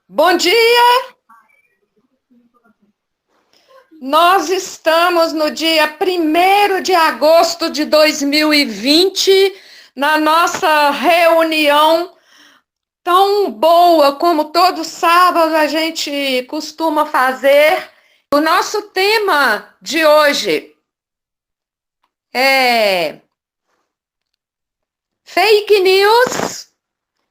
Bom dia! Nós estamos no dia 1º de agosto de 2020, na nossa reunião tão boa como todo sábado a gente costuma fazer. O nosso tema de hoje é fake news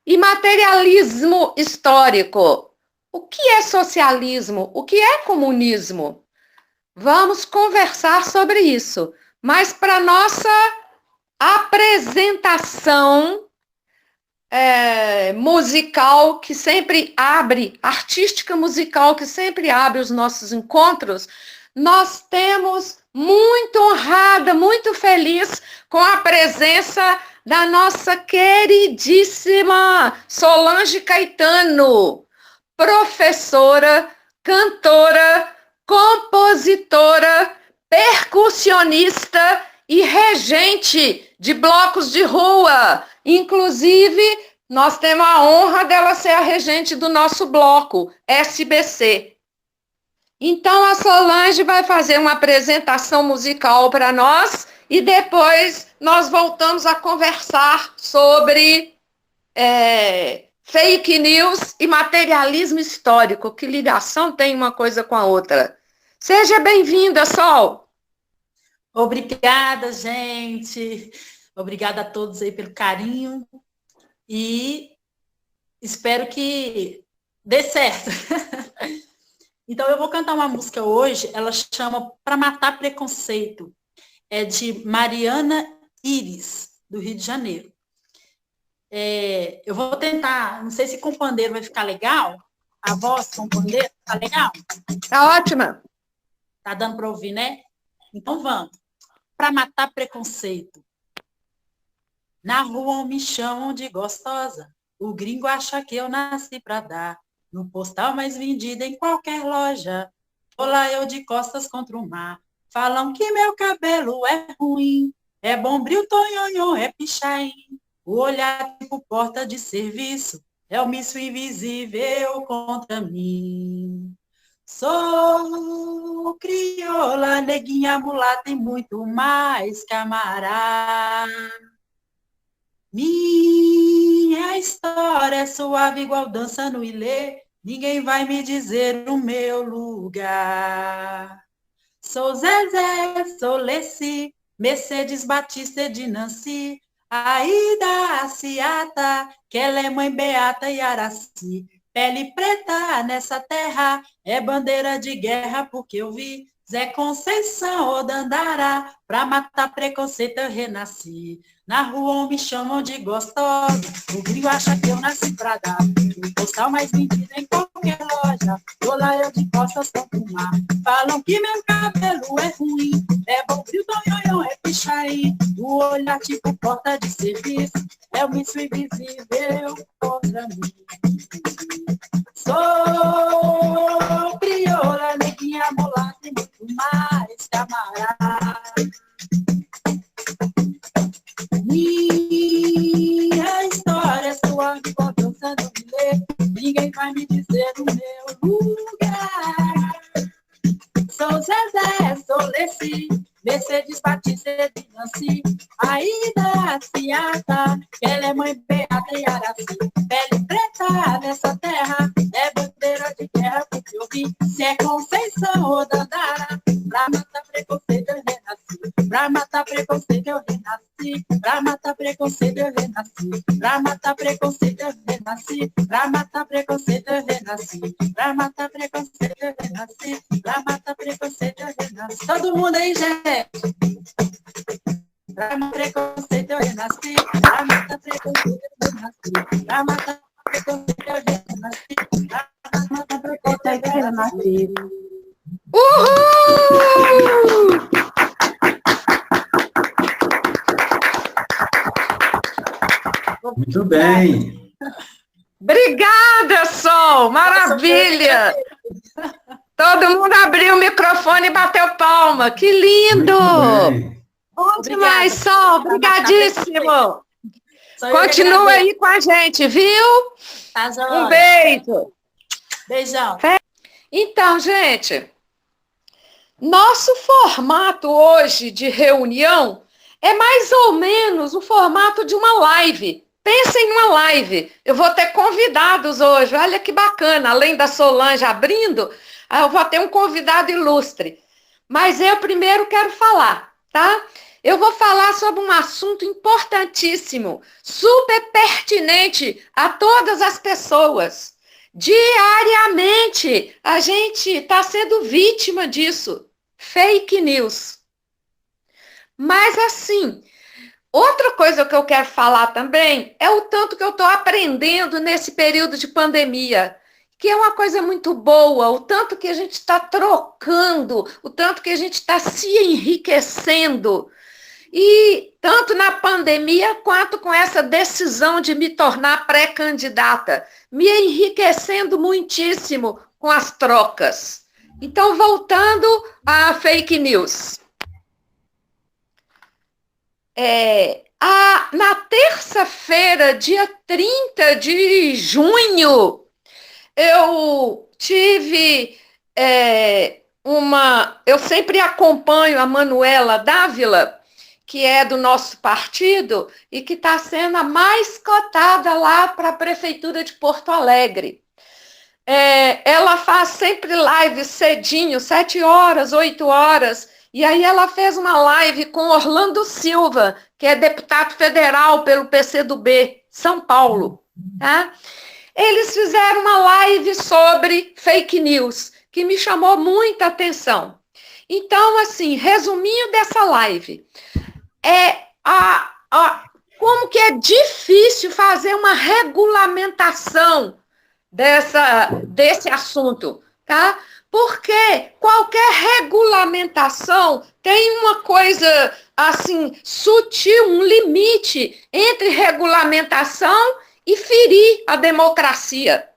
e materialismo histórico. O que é socialismo? O que é comunismo? Vamos conversar sobre isso. Mas para nossa apresentação musical, que sempre abre, artística musical, que sempre abre os nossos encontros, nós temos muito honrada, muito feliz com a presença da nossa queridíssima Solange Caetano, professora, cantora, compositora, percussionista e regente de blocos de rua. Inclusive, nós temos a honra dela ser a regente do nosso bloco, SBC. Então, a Solange vai fazer uma apresentação musical para nós e depois nós voltamos a conversar sobre fake news e materialismo histórico. Que ligação tem uma coisa com a outra? Seja bem-vinda, Sol. Obrigada, gente. Obrigada a todos aí pelo carinho e espero que dê certo. Então, eu vou cantar uma música hoje, ela chama Pra Matar Preconceito. É de Mariana Iris, do Rio de Janeiro. Eu vou tentar, não sei se com pandeiro vai ficar legal. A voz com pandeiro, tá legal? Tá ótima. Tá dando para ouvir, né? Então vamos. Pra matar preconceito. Na rua me chamam de gostosa. O gringo acha que eu nasci pra dar. No postal mais vendido em qualquer loja. Tô lá eu de costas contra o mar. Falam que meu cabelo é ruim. É bombril, tonhonhon, é pichain. O olhar tipo porta de serviço. É o miço invisível contra mim. Sou crioula, neguinha, mulata e muito mais, camarada. Minha história é suave igual dança no ilê. Ninguém vai me dizer o meu lugar. Sou Zezé, sou Leci, Mercedes Batista de Nancy, Aida Ciata, que ela é mãe Beata e Araci. Pele preta nessa terra, é bandeira de guerra, porque eu vi Zé Conceição ou Dandara, pra matar preconceito eu renasci. Na rua me chamam de gostosa, o gringo acha que eu nasci pra dar. O postal mais vendido em qualquer loja, tô lá eu de costas contra o mar. Falam que meu cabelo é ruim, é bombril, tonhonhon, é pichain. O olhar tipo porta de serviço, é o miço invisível contra mim. Sou crioula, neguinha, mulata e muito mais, camarada. Minha história é sua, igual dançando bilhete. Ninguém vai me dizer o meu lugar. Sou Zezé, sou Leci, Mercedes Batista de Nancy, Aida Ciata, que ela é mãe Beata e Araci. Pele preta nessa terra, é bandeira de guerra, porque eu vi. Se é Conceição ou Dandara, pra matar preconceito eu renasci. Pra matar preconceito eu renasci. Pra matar preconceito eu renasci. Pra matar preconceito eu renasci. Pra matar preconceito eu renasci. Pra matar preconceito eu renasci. Pra matar preconceito eu renasci. Todo mundo aí, gente. Pra matar preconceito eu renasci. Pra matar preconceito eu renasci. Pra matar preconceito eu renasci. Pra matar preconceito eu renasci. Uhul! Muito bem. Obrigada, Sol! Maravilha! Todo mundo abriu o microfone e bateu palma. Que lindo! Bom demais, Sol! Obrigadíssimo! Continua aí com a gente, viu? Tá, Um beijo. Beijão. Então, gente, nosso formato hoje de reunião é mais ou menos o formato de uma live. Pensem numa live. Eu vou ter convidados hoje. Olha que bacana. Além da Solange abrindo, eu vou ter um convidado ilustre. Mas eu primeiro quero falar, tá? Eu vou falar sobre um assunto importantíssimo, super pertinente a todas as pessoas. Diariamente, a gente está sendo vítima disso. Fake news. Mas assim, outra coisa que eu quero falar também é o tanto que eu estou aprendendo nesse período de pandemia, que é uma coisa muito boa, o tanto que a gente está trocando, o tanto que a gente está se enriquecendo. E tanto na pandemia quanto com essa decisão de me tornar pré-candidata, me enriquecendo muitíssimo com as trocas. Então, voltando à fake news. Na terça-feira, dia 30 de junho, eu tive eu sempre acompanho a Manuela Dávila, que é do nosso partido e que está sendo a mais cotada lá para a Prefeitura de Porto Alegre. Ela faz sempre live cedinho, 7 horas, 8 horas, e aí ela fez uma live com Orlando Silva, que é deputado federal pelo PCdoB, São Paulo. Tá? Eles fizeram uma live sobre fake news, que me chamou muita atenção. Então, assim, resuminho dessa live, como que é difícil fazer uma regulamentação desse assunto, tá? Porque qualquer regulamentação tem uma coisa, assim, sutil, um limite entre regulamentação e ferir a democracia.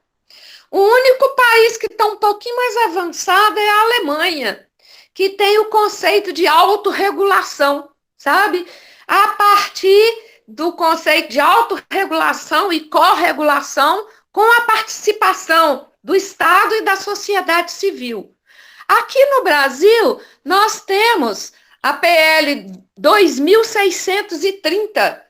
O único país que está um pouquinho mais avançado é a Alemanha, que tem o conceito de autorregulação, sabe? A partir do conceito de autorregulação e corregulação com a participação do Estado e da sociedade civil. Aqui no Brasil, nós temos a PL 2630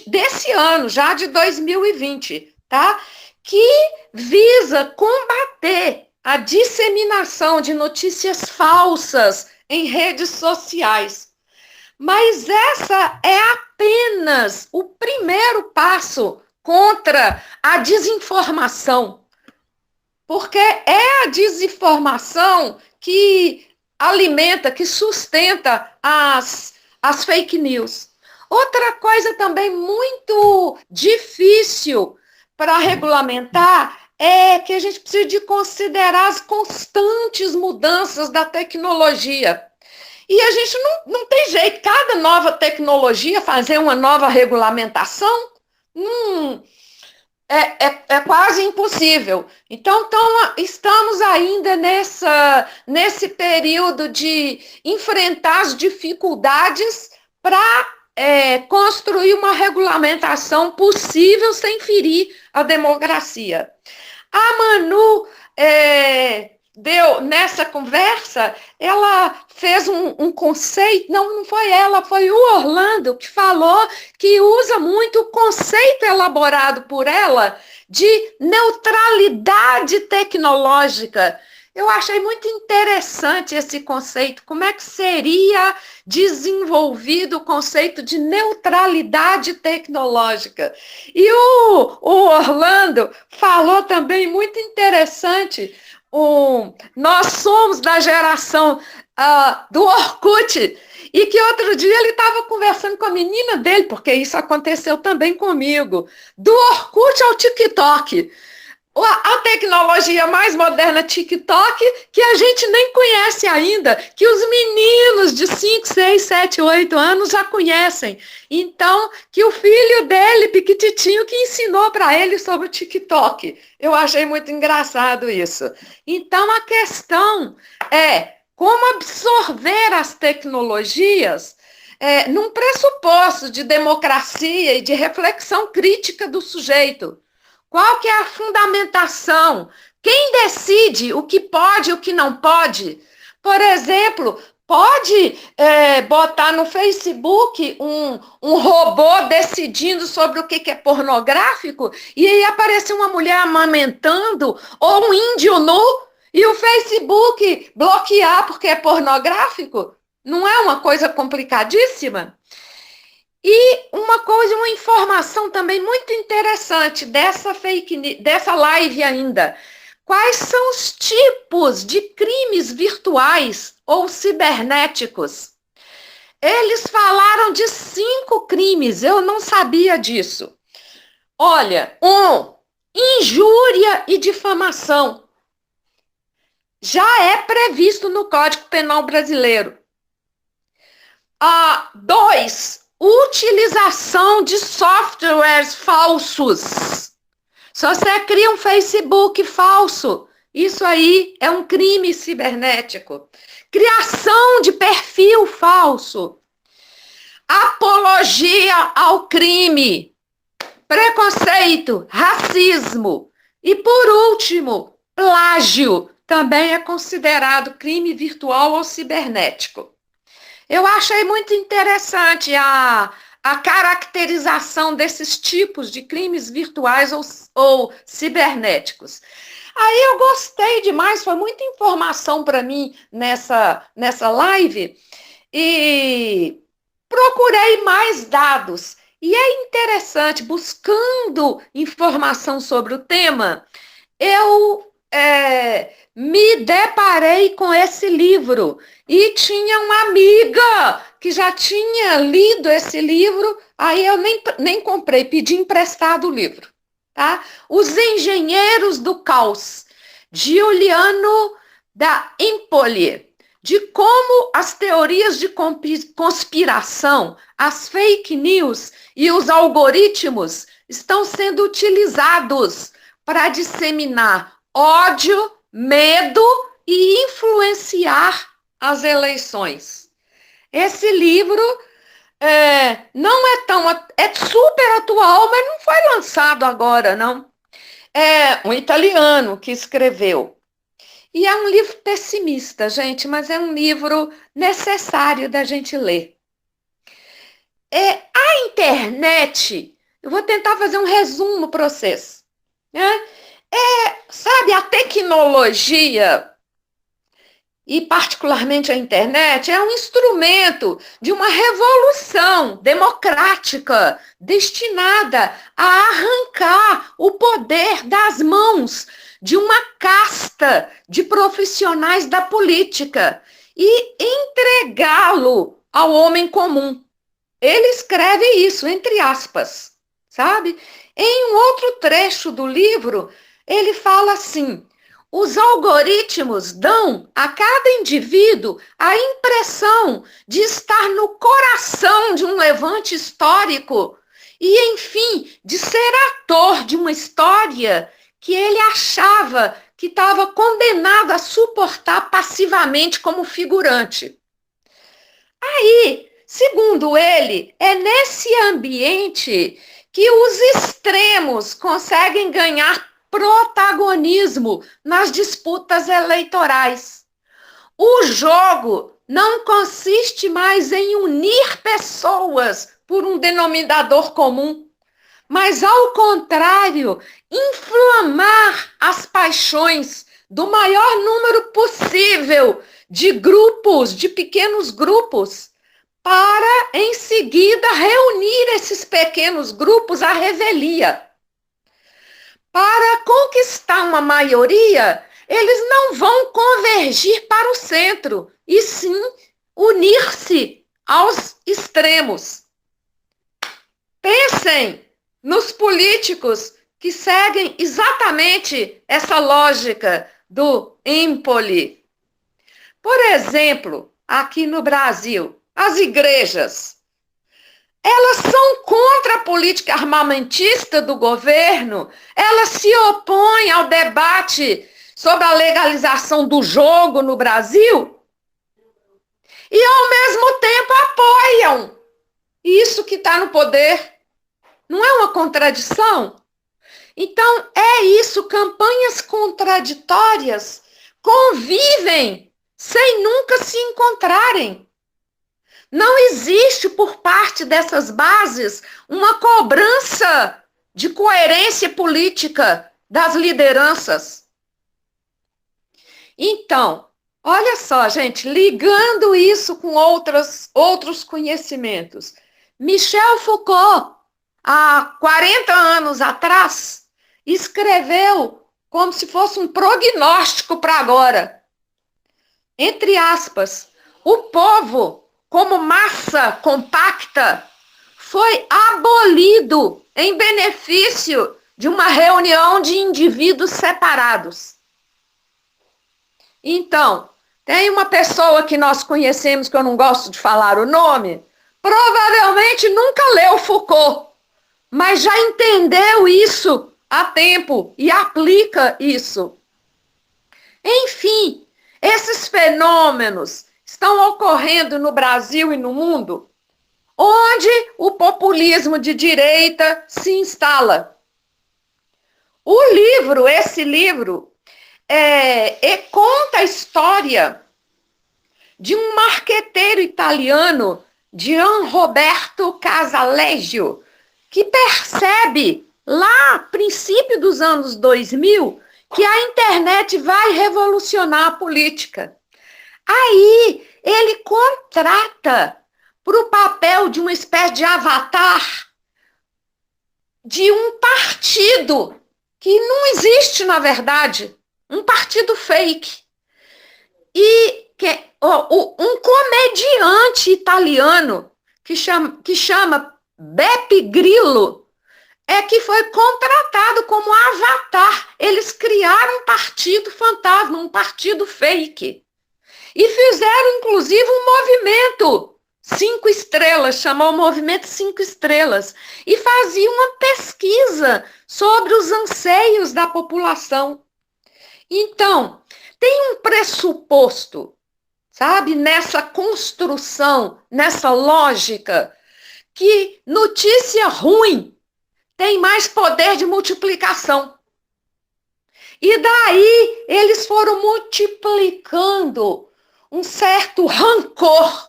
desse ano, já de 2020, tá? Que visa combater a disseminação de notícias falsas em redes sociais. Mas essa é apenas o primeiro passo contra a desinformação. Porque é a desinformação que alimenta, que sustenta as fake news. Outra coisa também muito difícil para regulamentar é que a gente precisa de considerar as constantes mudanças da tecnologia. E a gente não tem jeito, cada nova tecnologia fazer uma nova regulamentação, é quase impossível. Então, estamos ainda nesse período de enfrentar as dificuldades para construir uma regulamentação possível sem ferir a democracia. A Manu nessa conversa, ela fez um conceito, não foi ela, foi o Orlando que falou que usa muito o conceito elaborado por ela de neutralidade tecnológica. Eu achei muito interessante esse conceito, como é que seria desenvolvido o conceito de neutralidade tecnológica. E o Orlando falou também muito interessante, nós somos da geração do Orkut, e que outro dia ele estava conversando com a menina dele, porque isso aconteceu também comigo, do Orkut ao TikTok. A tecnologia mais moderna TikTok, que a gente nem conhece ainda, que os meninos de 5, 6, 7, 8 anos já conhecem. Então, que o filho dele, piquititinho, que ensinou para ele sobre o TikTok. Eu achei muito engraçado isso. Então, a questão é como absorver as tecnologias num pressuposto de democracia e de reflexão crítica do sujeito. Qual que é a fundamentação? Quem decide o que pode e o que não pode? Por exemplo, pode botar no Facebook um robô decidindo sobre o que é pornográfico e aí aparece uma mulher amamentando ou um índio nu e o Facebook bloquear porque é pornográfico? Não é uma coisa complicadíssima? E uma informação também muito interessante dessa live ainda. Quais são os tipos de crimes virtuais ou cibernéticos? Eles falaram de 5 crimes, eu não sabia disso. Olha, 1, injúria e difamação. Já é previsto no Código Penal brasileiro. 2, utilização de softwares falsos. Se você cria um Facebook falso, isso aí é um crime cibernético. Criação de perfil falso. Apologia ao crime. Preconceito, racismo. E, por último, plágio. Também é considerado crime virtual ou cibernético. Eu achei muito interessante a caracterização desses tipos de crimes virtuais ou cibernéticos. Aí eu gostei demais, foi muita informação para mim nessa live e procurei mais dados. E é interessante, buscando informação sobre o tema, eu me deparei com esse livro e tinha uma amiga que já tinha lido esse livro, aí eu nem comprei, pedi emprestado o livro, tá? Os Engenheiros do Caos, Giuliano da Empoli, de como as teorias de conspiração, as fake news e os algoritmos estão sendo utilizados para disseminar ódio, medo e influenciar as eleições. Esse livro não é super atual, mas não foi lançado agora, não. É um italiano que escreveu. E é um livro pessimista, gente, mas é um livro necessário da gente ler. A internet, eu vou tentar fazer um resumo para vocês, né? Sabe, a tecnologia, e particularmente a internet, é um instrumento de uma revolução democrática destinada a arrancar o poder das mãos de uma casta de profissionais da política e entregá-lo ao homem comum. Ele escreve isso, entre aspas, sabe? Em um outro trecho do livro, ele fala assim: os algoritmos dão a cada indivíduo a impressão de estar no coração de um levante histórico e, enfim, de ser ator de uma história que ele achava que estava condenado a suportar passivamente como figurante. Aí, segundo ele, é nesse ambiente que os extremos conseguem ganhar protagonismo nas disputas eleitorais. O jogo não consiste mais em unir pessoas por um denominador comum, mas, ao contrário, inflamar as paixões do maior número possível de grupos, de pequenos grupos, para, em seguida, reunir esses pequenos grupos à revelia. Para conquistar uma maioria, eles não vão convergir para o centro, e sim unir-se aos extremos. Pensem nos políticos que seguem exatamente essa lógica do Empoli. Por exemplo, aqui no Brasil, as igrejas, elas são contra a política armamentista do governo, elas se opõem ao debate sobre a legalização do jogo no Brasil. e, ao mesmo tempo, apoiam isso que está no poder. Não é uma contradição? Então, é isso, campanhas contraditórias convivem sem nunca se encontrarem. Não existe por parte dessas bases uma cobrança de coerência política das lideranças. Então, olha só, gente, ligando isso com outros conhecimentos. Michel Foucault, há 40 anos atrás, escreveu como se fosse um prognóstico para agora. Entre aspas, o povo, como massa compacta, foi abolido em benefício de uma reunião de indivíduos separados. Então, tem uma pessoa que nós conhecemos, que eu não gosto de falar o nome, provavelmente nunca leu Foucault, mas já entendeu isso há tempo e aplica isso. Enfim, esses fenômenos estão ocorrendo no Brasil e no mundo, onde o populismo de direita se instala. Esse livro, conta a história de um marqueteiro italiano, Gian Roberto Casaleggio, que percebe, lá, no princípio dos anos 2000, que a internet vai revolucionar a política. Aí, ele contrata para o papel de uma espécie de avatar de um partido que não existe, na verdade, um partido fake. E um comediante italiano que chama Beppe Grillo que foi contratado como avatar. Eles criaram um partido fantasma, um partido fake. E fizeram, inclusive, um movimento 5 estrelas, chamou o movimento 5 estrelas, e faziam uma pesquisa sobre os anseios da população. Então, tem um pressuposto, sabe, nessa construção, nessa lógica, que notícia ruim tem mais poder de multiplicação. E daí eles foram multiplicando um certo rancor.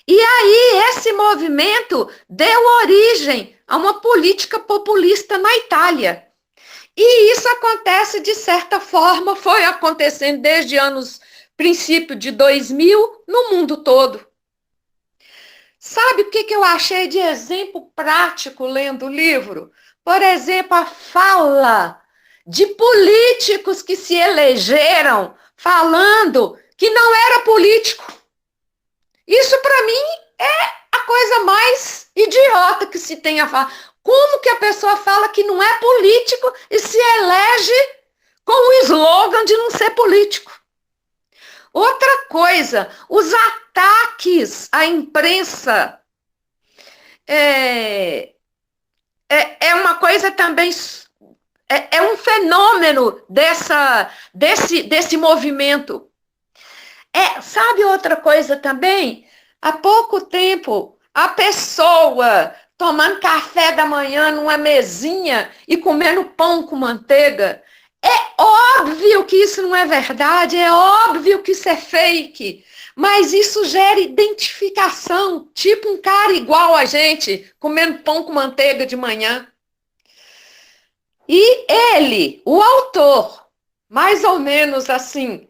E aí esse movimento deu origem a uma política populista na Itália. E isso acontece, de certa forma, foi acontecendo desde princípio de 2000, no mundo todo. Sabe o que eu achei de exemplo prático lendo o livro? Por exemplo, a fala de políticos que se elegeram falando que não era político. Isso, para mim, é a coisa mais idiota que se tem a falar. Como que a pessoa fala que não é político e se elege com o slogan de não ser político? Outra coisa, os ataques à imprensa é uma coisa também, é um fenômeno desse movimento. Sabe outra coisa também? Há pouco tempo, a pessoa tomando café da manhã numa mesinha e comendo pão com manteiga. É óbvio que isso não é verdade, é óbvio que isso é fake, mas isso gera identificação, tipo um cara igual a gente, comendo pão com manteiga de manhã. E ele, o autor, mais ou menos assim,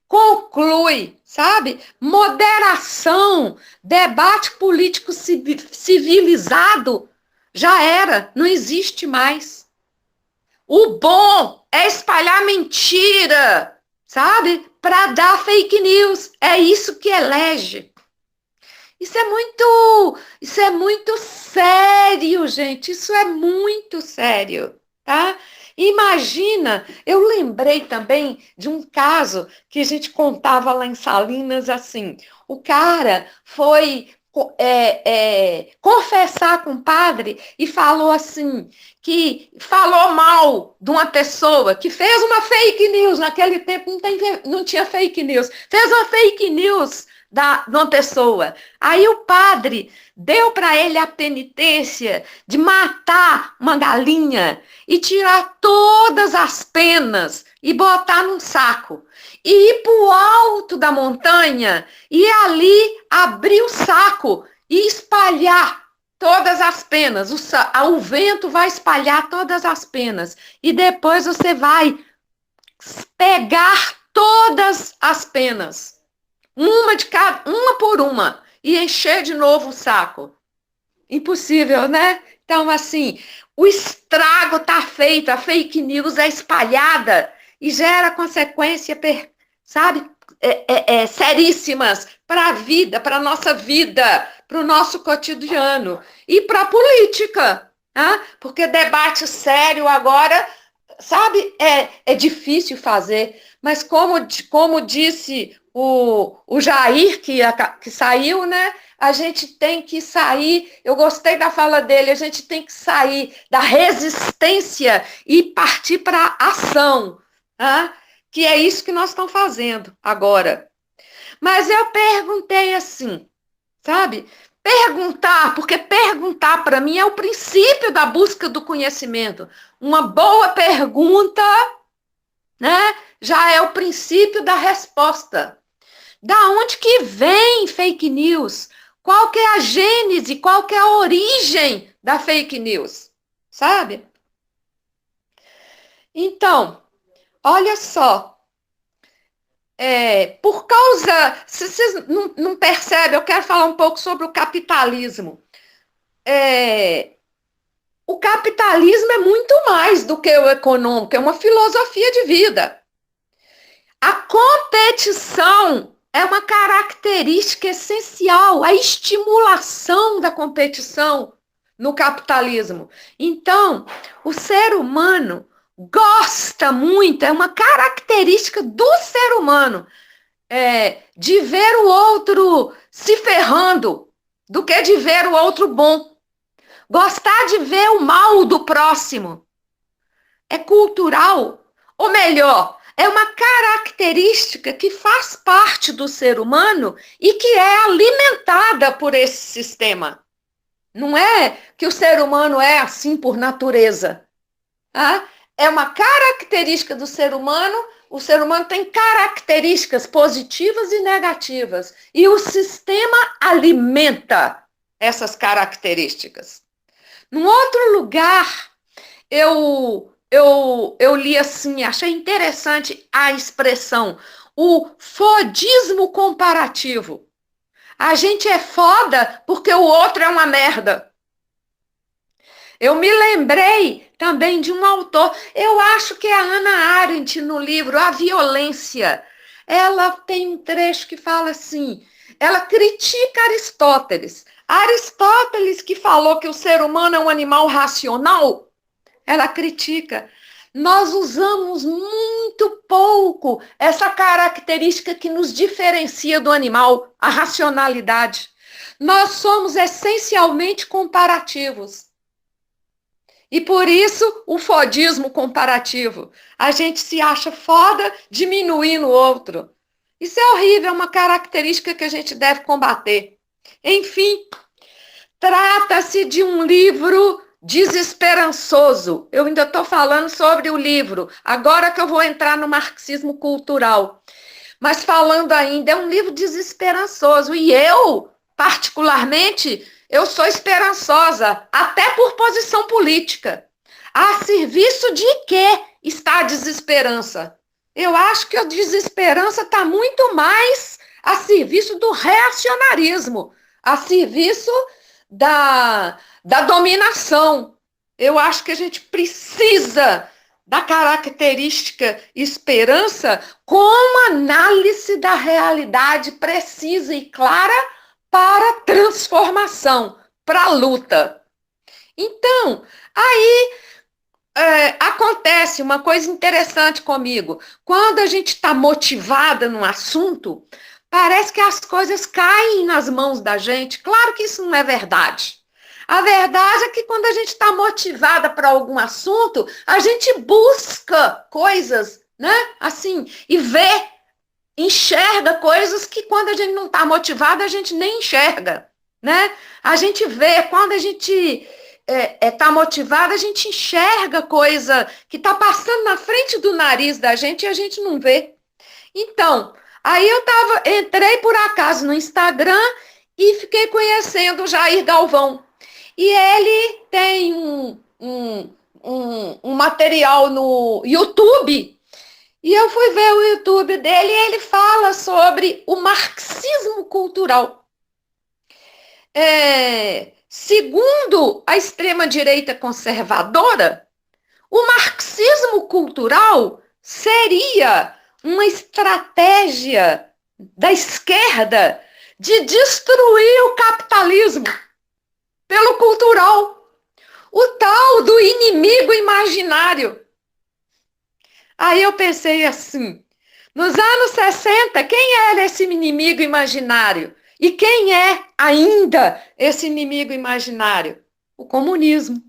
conclui, sabe? Moderação, debate político civilizado, já era, não existe mais. O bom é espalhar mentira, sabe? Para dar fake news. É isso que elege. Isso é muito sério, gente. Isso é muito sério, tá? Imagina, eu lembrei também de um caso que a gente contava lá em Salinas assim. O cara foi confessar com o padre e falou assim, que falou mal de uma pessoa, que fez uma fake news, naquele tempo não tinha fake news, fez uma fake news de uma pessoa. Aí o padre deu para ele a penitência de matar uma galinha e tirar todas as penas e botar num saco. E ir para o alto da montanha e ali abrir o saco e espalhar todas as penas. O vento vai espalhar todas as penas. E depois você vai pegar todas as penas, uma por uma, e encher de novo o saco. Impossível, né? Então, assim, o estrago está feito, a fake news é espalhada e gera consequências, sabe, seríssimas para a vida, para a nossa vida, para o nosso cotidiano e para a política, né? Porque debate sério agora, sabe, é difícil fazer, mas como disse o Jair, que saiu, né? A gente tem que sair, eu gostei da fala dele, a gente tem que sair da resistência e partir para a ação, né? Que é isso que nós estamos fazendo agora. Mas eu perguntei assim, sabe? Perguntar, porque perguntar para mim é o princípio da busca do conhecimento. Uma boa pergunta, né? Já é o princípio da resposta. Da onde que vem fake news? Qual que é a gênese? Qual que é a origem da fake news? Sabe? Então, olha só. Por causa... Se vocês não percebem, eu quero falar um pouco sobre o capitalismo. O capitalismo é muito mais do que o econômico, é uma filosofia de vida. A competição é uma característica essencial, a estimulação da competição no capitalismo. Então, o ser humano gosta muito, é uma característica do ser humano, de ver o outro se ferrando, do que de ver o outro bom. Gostar de ver o mal do próximo. É cultural, ou melhor, é uma característica que faz parte do ser humano e que é alimentada por esse sistema. Não é que o ser humano é assim por natureza. Tá? É uma característica do ser humano, o ser humano tem características positivas e negativas. E o sistema alimenta essas características. Num outro lugar, eu li assim, achei interessante a expressão, o fodismo comparativo. A gente é foda porque o outro é uma merda. Eu me lembrei também de um autor, eu acho que é a Hannah Arendt, no livro A Violência. Ela tem um trecho que fala assim, ela critica Aristóteles. Aristóteles, que falou que o ser humano é um animal racional, ela critica. Nós usamos muito pouco essa característica que nos diferencia do animal, a racionalidade. Nós somos essencialmente comparativos. E por isso o fodismo comparativo. A gente se acha foda diminuindo o outro. Isso é horrível, é uma característica que a gente deve combater. Enfim, trata-se de um livro desesperançoso. Eu ainda estou falando sobre o livro, agora que eu vou entrar no marxismo cultural. Mas falando ainda, é um livro desesperançoso. E eu, particularmente, eu sou esperançosa, até por posição política. A serviço de que está a desesperança? Eu acho que a desesperança está muito mais a serviço do reacionarismo, a serviço da dominação. Eu acho que a gente precisa da característica esperança como análise da realidade precisa e clara para transformação, para luta. Então, aí acontece uma coisa interessante comigo. Quando a gente está motivada num assunto, Parece que as coisas caem nas mãos da gente. Claro que isso não é verdade. A verdade é que quando a gente está motivada para algum assunto, a gente busca coisas, né? Assim, e vê, enxerga coisas que quando a gente não está motivada, a gente nem enxerga, né? A gente vê, quando a gente está motivada, a gente enxerga coisa que está passando na frente do nariz da gente e a gente não vê. Então, aí entrei por acaso no Instagram e fiquei conhecendo o Jair Galvão. E ele tem um material no YouTube, e eu fui ver o YouTube dele e ele fala sobre o marxismo cultural. Segundo a extrema-direita conservadora, o marxismo cultural seria uma estratégia da esquerda de destruir o capitalismo pelo cultural, o tal do inimigo imaginário. Aí eu pensei assim, nos anos 60, quem era esse inimigo imaginário? E quem é ainda esse inimigo imaginário? O comunismo.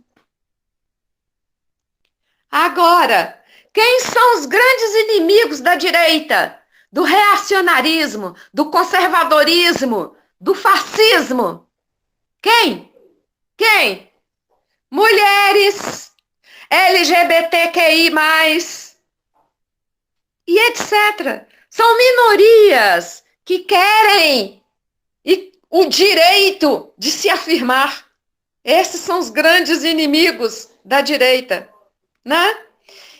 Agora, quem são os grandes inimigos da direita? Do reacionarismo, do conservadorismo, do fascismo? Quem? Quem? Mulheres, LGBTQI+, e etc. São minorias que querem o direito de se afirmar. Esses são os grandes inimigos da direita, né?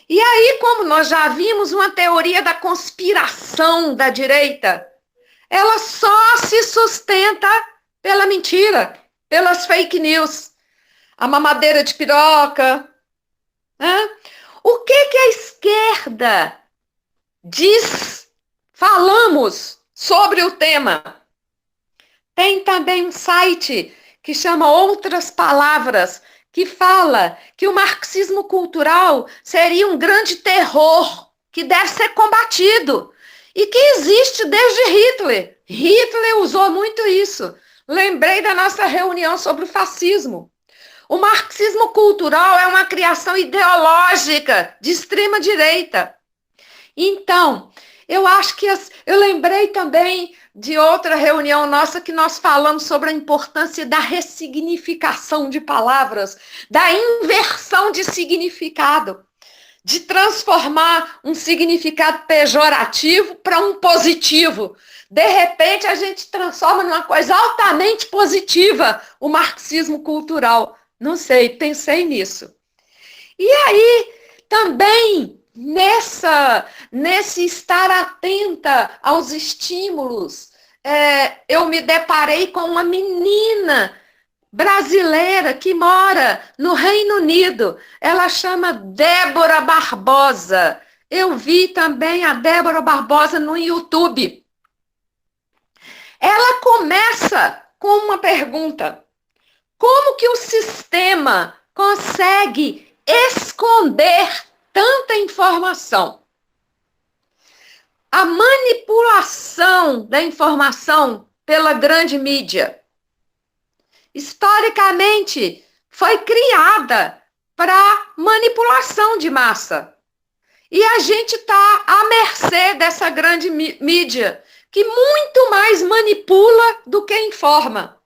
E aí, como nós já vimos uma teoria da conspiração da direita, ela só se sustenta pela mentira, pelas fake news, a mamadeira de piroca, né? O que a esquerda diz, falamos sobre o tema? Tem também um site que chama Outras Palavras, que fala que o marxismo cultural seria um grande terror que deve ser combatido e que existe desde Hitler. Hitler usou muito isso. Lembrei da nossa reunião sobre o fascismo. O marxismo cultural é uma criação ideológica de extrema direita. Então, eu acho que eu lembrei também de outra reunião nossa que nós falamos sobre a importância da ressignificação de palavras, da inversão de significado, de transformar um significado pejorativo para um positivo. De repente, a gente transforma numa coisa altamente positiva o marxismo cultural. Não sei, pensei nisso. E aí, também, nesse estar atenta aos estímulos, eu me deparei com uma menina brasileira que mora no Reino Unido. Ela chama Débora Barbosa. Eu vi também a Débora Barbosa no YouTube. Ela começa com uma pergunta: como que o sistema consegue esconder tanta informação? A manipulação da informação pela grande mídia, historicamente, foi criada para manipulação de massa. E a gente está à mercê dessa grande mídia, que muito mais manipula do que informa.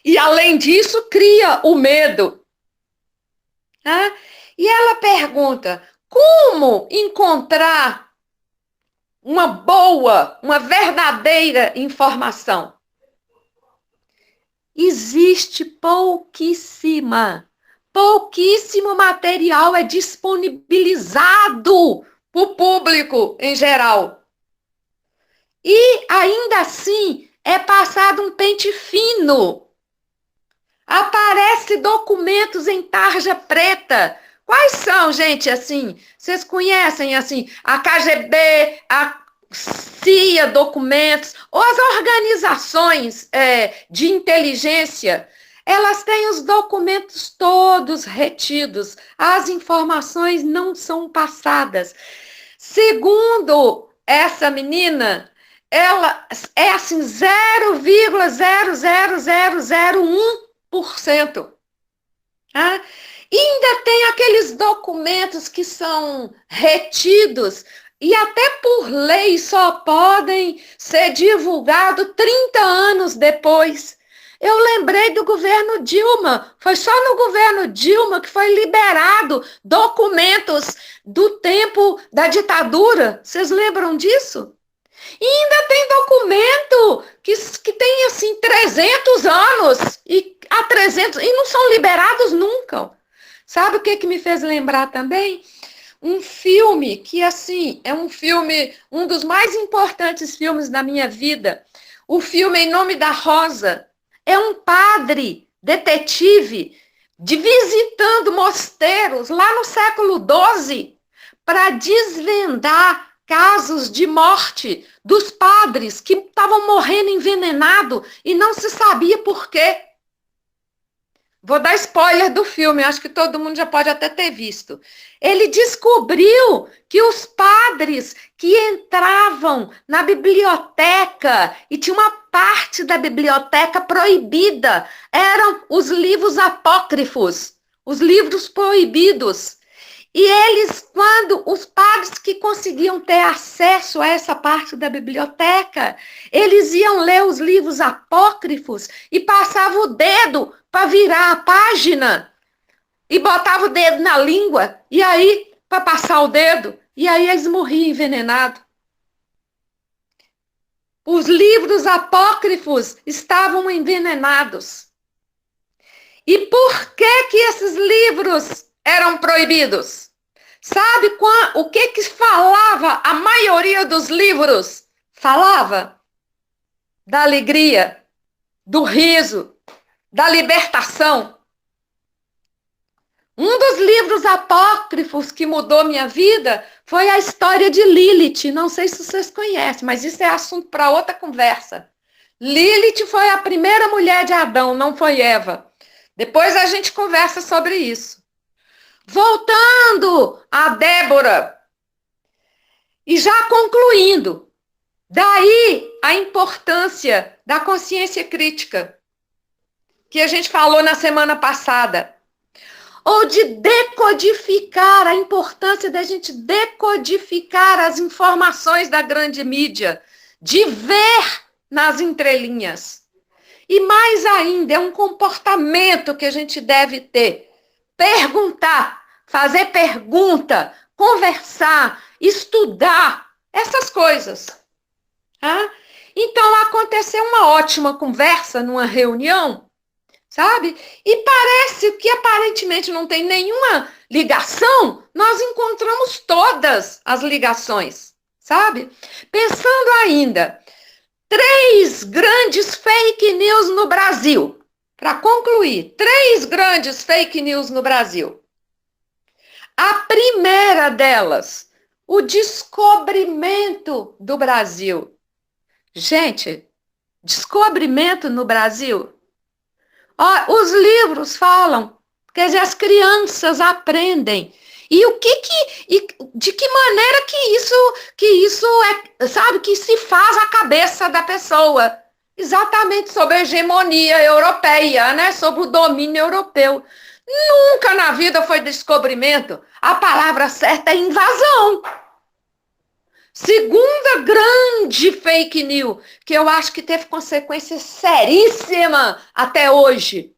E, além disso, cria o medo. Né? E ela pergunta: como encontrar uma boa, uma verdadeira informação? Existe pouquíssimo material é disponibilizado para o público em geral. E, ainda assim, é passado um pente fino. Aparece documentos em tarja preta. Quais são, gente, assim? Vocês conhecem, assim, a KGB, a CIA, documentos, ou as organizações de inteligência, elas têm os documentos todos retidos. As informações não são passadas. Segundo essa menina, ela é assim 0,00001%. Tá? E ainda tem aqueles documentos que são retidos e até por lei só podem ser divulgados 30 anos depois. Eu lembrei do governo Dilma, foi só no governo Dilma que foi liberado documentos do tempo da ditadura. Vocês lembram disso? E ainda tem documento que tem assim 300 anos e há 300 e não são liberados nunca. Sabe o que me fez lembrar também? Um filme que assim é um filme, um dos mais importantes filmes da minha vida. O filme Em Nome da Rosa. É um padre detetive visitando mosteiros lá no século XII para desvendar casos de morte dos padres que estavam morrendo envenenados e não se sabia por quê. Vou dar spoiler do filme, acho que todo mundo já pode até ter visto. Ele descobriu que os padres que entravam na biblioteca, e tinha uma parte da biblioteca proibida, eram os livros apócrifos, os livros proibidos. E eles, quando os padres que conseguiam ter acesso a essa parte da biblioteca, eles iam ler os livros apócrifos e passavam o dedo para virar a página e botava o dedo na língua, e aí, para passar o dedo, e aí eles morriam envenenados. Os livros apócrifos estavam envenenados. E por que esses livros eram proibidos? Sabe o que falava a maioria dos livros? Falava da alegria, do riso, da libertação. Um dos livros apócrifos que mudou minha vida foi a história de Lilith. Não sei se vocês conhecem, mas isso é assunto para outra conversa. Lilith foi a primeira mulher de Adão, não foi Eva. Depois a gente conversa sobre isso. Voltando a Débora, e já concluindo, daí a importância da consciência crítica, que a gente falou na semana passada, ou de decodificar, a importância da gente decodificar as informações da grande mídia, de ver nas entrelinhas. E mais ainda, é um comportamento que a gente deve ter. Perguntar, fazer pergunta, conversar, estudar, essas coisas. Tá? Então, aconteceu uma ótima conversa numa reunião, sabe? E parece que aparentemente não tem nenhuma ligação, nós encontramos todas as ligações, sabe? Pensando ainda, 3 grandes fake news no Brasil. Para concluir, 3 grandes fake news no Brasil. A primeira delas, o descobrimento do Brasil. Gente, descobrimento no Brasil? Ó, os livros falam, quer dizer, as crianças aprendem. E de que maneira que isso é, sabe, que se faz a cabeça da pessoa? Exatamente sobre a hegemonia europeia, né? Sobre o domínio europeu. Nunca na vida foi descobrimento. A palavra certa é invasão. Segunda grande fake news, que eu acho que teve consequência seríssima até hoje.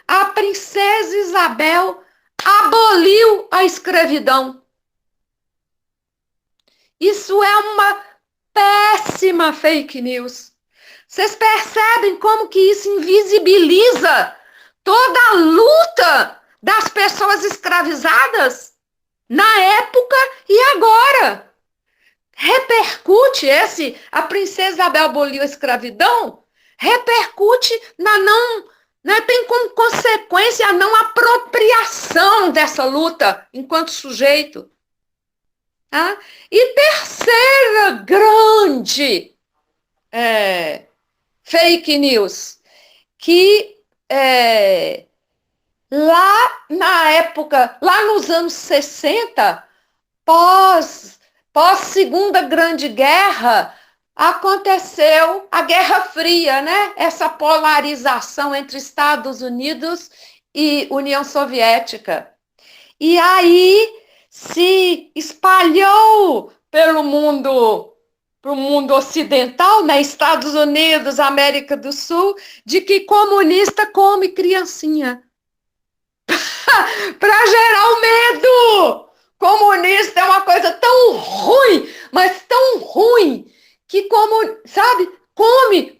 A princesa Isabel aboliu a escravidão. Isso é uma péssima fake news. Vocês percebem como que isso invisibiliza toda a luta das pessoas escravizadas na época e agora? Repercute a princesa Isabel aboliu a escravidão, repercute tem como consequência a não apropriação dessa luta enquanto sujeito. Tá? E terceira grande fake news, que lá na época, lá nos anos 60, pós Segunda Grande Guerra, aconteceu a Guerra Fria, né? Essa polarização entre Estados Unidos e União Soviética. E aí se espalhou pelo mundo, para o mundo ocidental, né? Estados Unidos, América do Sul, de que comunista come criancinha. Para gerar o medo! Comunista é uma coisa tão ruim, mas tão ruim, que sabe,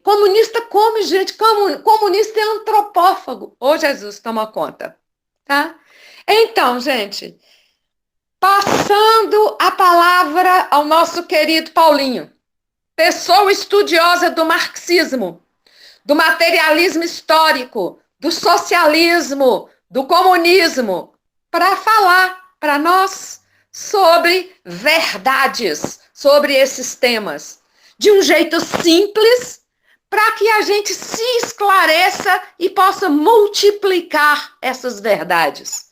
comunista come, gente, comunista é antropófago. Ô, Jesus, toma conta, tá? Então, gente, passando a palavra ao nosso querido Paulinho, pessoa estudiosa do marxismo, do materialismo histórico, do socialismo, do comunismo, para falar para nós sobre verdades, sobre esses temas, de um jeito simples, para que a gente se esclareça e possa multiplicar essas verdades.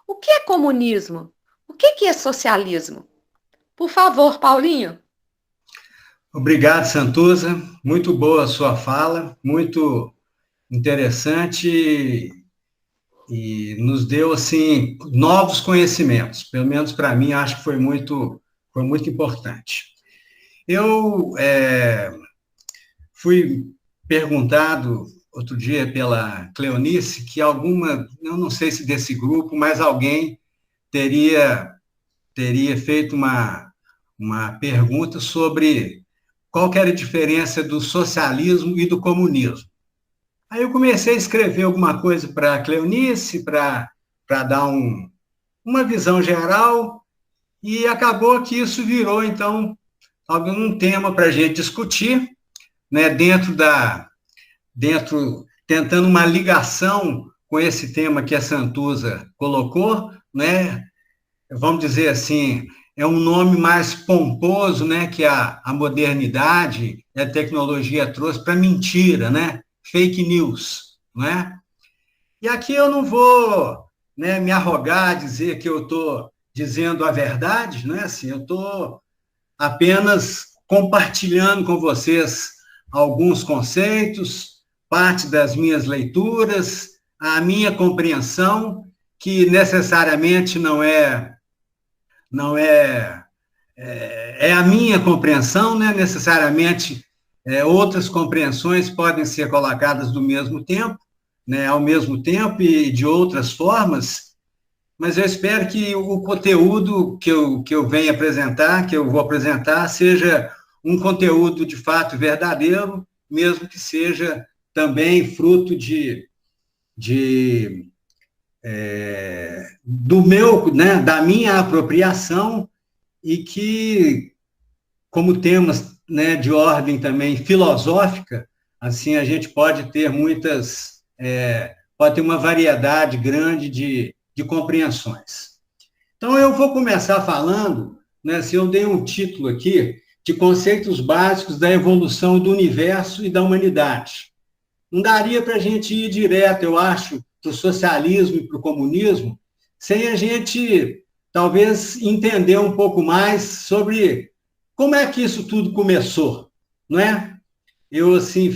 O que é comunismo? O que é socialismo? Por favor, Paulinho. Obrigado, Santuza. Muito boa a sua fala, muito interessante e nos deu, assim, novos conhecimentos. Pelo menos para mim, acho que foi muito importante. Eu fui perguntado outro dia pela Cleonice que eu não sei se desse grupo, mas alguém teria feito uma pergunta sobre qual que era a diferença do socialismo e do comunismo. Aí eu comecei a escrever alguma coisa para a Cleonice, para dar uma visão geral, e acabou que isso virou, então, um tema para a gente discutir, né, tentando uma ligação com esse tema que a Santuza colocou, né, vamos dizer assim, é um nome mais pomposo, né, que a modernidade e a tecnologia trouxe para mentira, né, fake news, né? E aqui eu não vou, né, me arrogar, dizer que eu estou dizendo a verdade, né, assim, eu estou apenas compartilhando com vocês alguns conceitos, parte das minhas leituras, a minha compreensão, que necessariamente não é a minha compreensão, né? Necessariamente outras compreensões podem ser colocadas do mesmo tempo, né? Ao mesmo tempo e de outras formas, mas eu espero que o conteúdo que eu venho apresentar, que eu vou apresentar, seja um conteúdo de fato verdadeiro, mesmo que seja também fruto da minha apropriação, e que, como temas, né, de ordem também filosófica, assim, a gente pode ter pode ter uma variedade grande de compreensões. Então, eu vou começar falando, né, se eu dei um título aqui, de conceitos básicos da evolução do universo e da humanidade. Não daria para a gente ir direto, eu acho, para o socialismo e para o comunismo, sem a gente, talvez, entender um pouco mais sobre como é que isso tudo começou, não é? Eu, assim,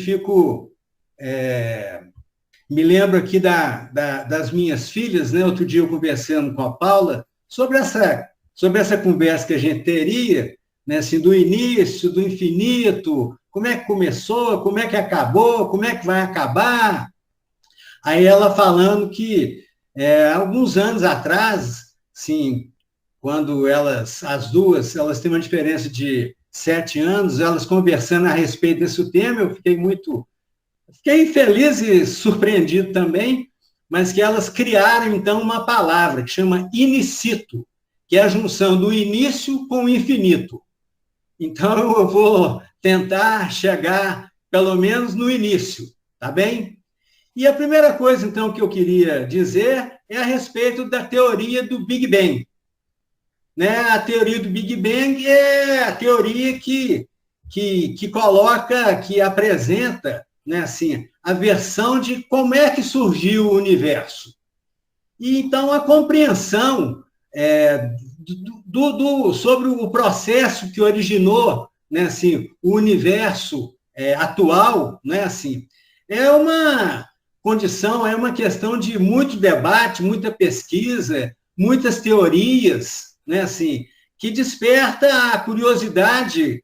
me lembro aqui das minhas filhas, né? Outro dia eu conversando com a Paula sobre essa conversa que a gente teria, né? Assim, do início, do infinito, como é que começou, como é que acabou, como é que vai acabar. Aí ela falando que, alguns anos atrás, sim, quando as duas têm uma diferença de 7 anos, elas conversando a respeito desse tema, eu fiquei feliz e surpreendido também, mas que elas criaram, então, uma palavra que chama inicito, que é a junção do início com o infinito. Então, eu vou tentar chegar, pelo menos, no início, tá bem? E a primeira coisa, então, que eu queria dizer é a respeito da teoria do Big Bang. Né? A teoria do Big Bang é a teoria que coloca, que apresenta, né, assim, a versão de como é que surgiu o universo. E, então, a compreensão sobre o processo que originou, né, assim, o universo atual, né, assim, é uma condição, é uma questão de muito debate, muita pesquisa, muitas teorias, né, assim, que desperta a curiosidade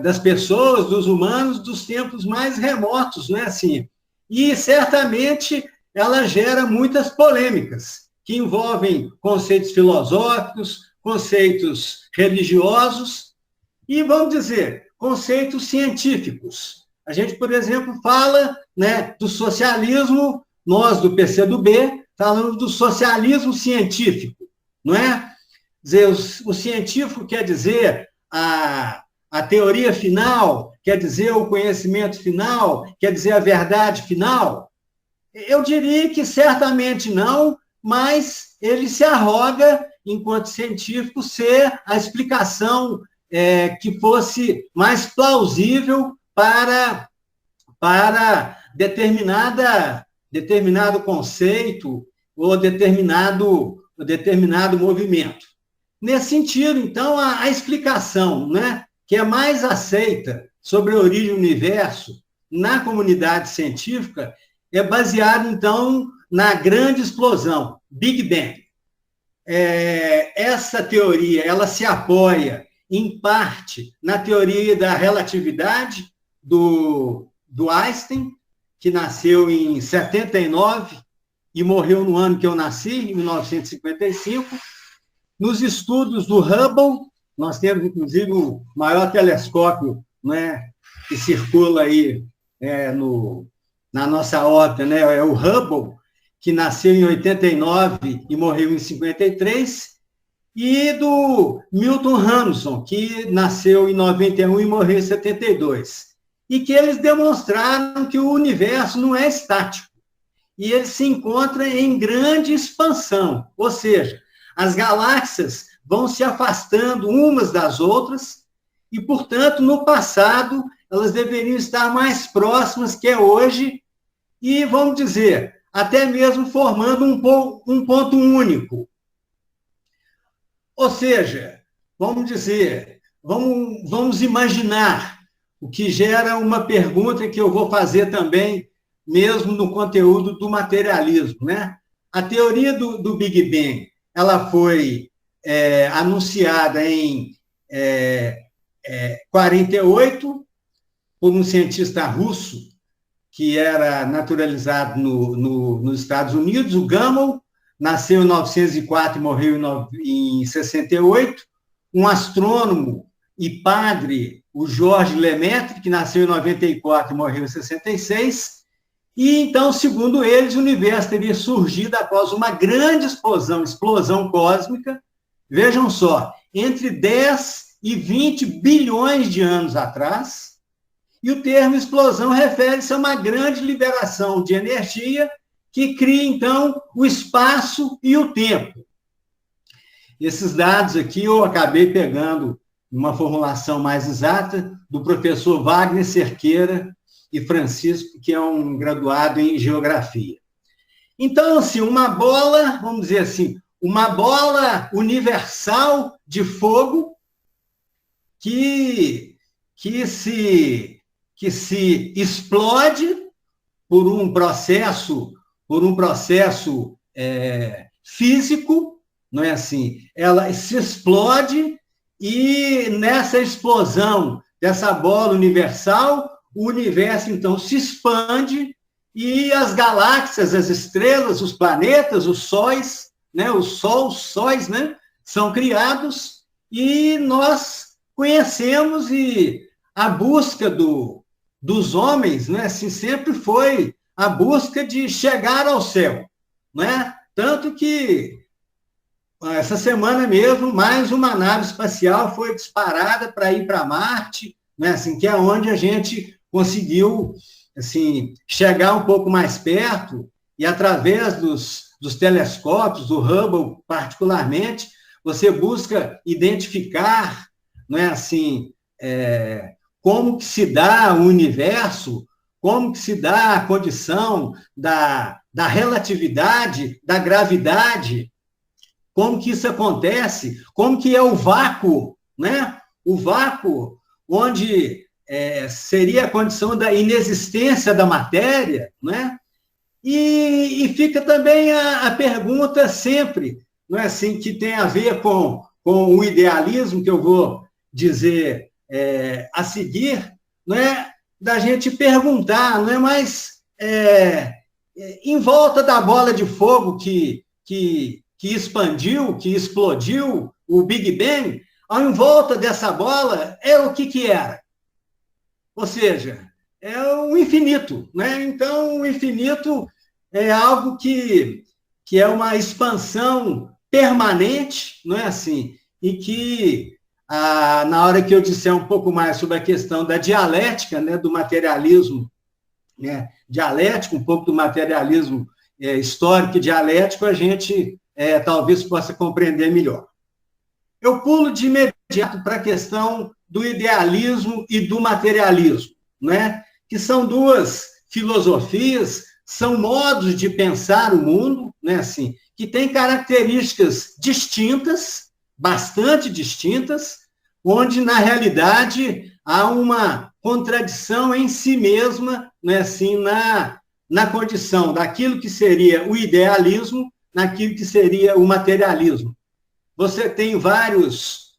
das pessoas, dos humanos, dos tempos mais remotos, né, assim, e certamente ela gera muitas polêmicas que envolvem conceitos filosóficos, conceitos religiosos e, vamos dizer, conceitos científicos. A gente, por exemplo, fala, né, do socialismo, nós do PCdoB, falamos do socialismo científico, não é? Dizer, o científico quer dizer a teoria final, quer dizer o conhecimento final, quer dizer a verdade final? Eu diria que certamente não, mas ele se arroga, enquanto científico, ser a explicação que fosse mais plausível para determinado conceito ou determinado movimento. Nesse sentido, então, a explicação, né, que é mais aceita sobre a origem do universo na comunidade científica é baseada, então, na grande explosão, Big Bang. Essa teoria ela se apoia, em parte, na teoria da relatividade do Einstein, que nasceu em 79 e morreu no ano que eu nasci, em 1955. Nos estudos do Hubble, nós temos, inclusive, o maior telescópio, né, que circula aí na nossa órbita, né, é o Hubble, que nasceu em 89 e morreu em 53, e do Milton Ramson, que nasceu em 91 e morreu em 72. E que eles demonstraram que o universo não é estático, e ele se encontra em grande expansão, ou seja, as galáxias vão se afastando umas das outras e, portanto, no passado, elas deveriam estar mais próximas que é hoje e, vamos dizer, até mesmo formando um ponto único. Ou seja, vamos dizer, vamos imaginar, o que gera uma pergunta que eu vou fazer também, mesmo no conteúdo do materialismo, né? A teoria do Big Bang, ela foi anunciada em 48 por um cientista russo que era naturalizado nos Estados Unidos, o Gamow, nasceu em 1904 e morreu em 68, um astrônomo e padre, o Georges Lemaitre, que nasceu em 94 e morreu em 66, e então, segundo eles, o universo teria surgido após uma grande explosão cósmica, vejam só, entre 10 e 20 bilhões de anos atrás, e o termo explosão refere-se a uma grande liberação de energia que cria, então, o espaço e o tempo. Esses dados aqui eu acabei pegando uma formulação mais exata do professor Wagner Cerqueira e Francisco, que é um graduado em geografia. Então, assim, uma bola, vamos dizer assim, uma bola universal de fogo que se explode por um processo físico, não é assim? Ela se explode e nessa explosão dessa bola universal, o universo, então, se expande e as galáxias, as estrelas, os planetas, os sóis, né, os sóis, né, são criados e nós conhecemos e a busca dos homens, né, assim, sempre foi a busca de chegar ao céu, né? Tanto que essa semana mesmo, mais uma nave espacial foi disparada para ir para Marte, né, assim, que é onde a gente conseguiu assim, chegar um pouco mais perto e, através dos telescópios, do Hubble particularmente, você busca identificar, não é assim, como que se dá o universo, como que se dá a condição da relatividade, da gravidade, como que isso acontece, como que é o vácuo, né? O vácuo onde seria a condição da inexistência da matéria, né? E fica também a pergunta sempre, não é assim, que tem a ver com o idealismo, que eu vou dizer a seguir, não é, da gente perguntar, não é mais em volta da bola de fogo que expandiu, que explodiu, o Big Bang, em volta dessa bola, o que era? Ou seja, é o infinito, né? Então, o infinito é algo que é uma expansão permanente, não é assim? E que, na hora que eu disser um pouco mais sobre a questão da dialética, né, do materialismo, né, dialético, um pouco do materialismo histórico e dialético, a gente talvez possa compreender melhor. Eu pulo de imediato para a questão do idealismo e do materialismo, né? Que são duas filosofias, são modos de pensar o mundo, né? Assim, que têm características distintas, bastante distintas, onde, na realidade, há uma contradição em si mesma, né? Assim, na condição daquilo que seria o idealismo, naquilo que seria o materialismo. Você tem vários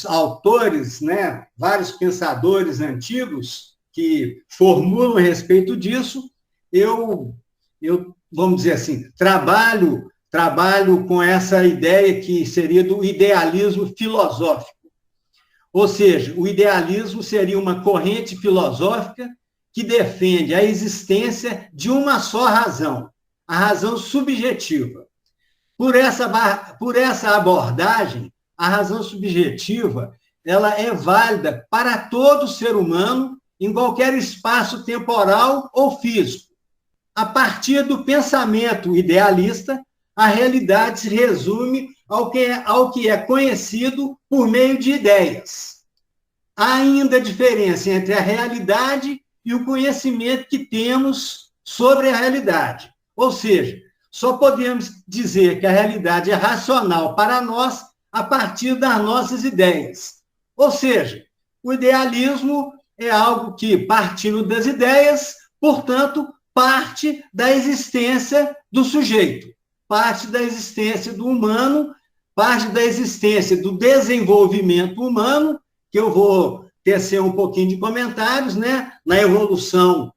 autores, né, vários pensadores antigos que formulam a respeito disso. Eu vamos dizer assim, trabalho com essa ideia que seria do idealismo filosófico. Ou seja, o idealismo seria uma corrente filosófica que defende a existência de uma só razão, a razão subjetiva. Por essa abordagem, a razão subjetiva ela é válida para todo ser humano em qualquer espaço temporal ou físico. A partir do pensamento idealista, a realidade se resume ao que é conhecido por meio de ideias. Há ainda diferença entre a realidade e o conhecimento que temos sobre a realidade. Ou seja, só podemos dizer que a realidade é racional para nós a partir das nossas ideias. Ou seja, o idealismo é algo que, partindo das ideias, portanto, parte da existência do sujeito, parte da existência do humano, parte da existência do desenvolvimento humano, que eu vou tecer um pouquinho de comentários, né, na evolução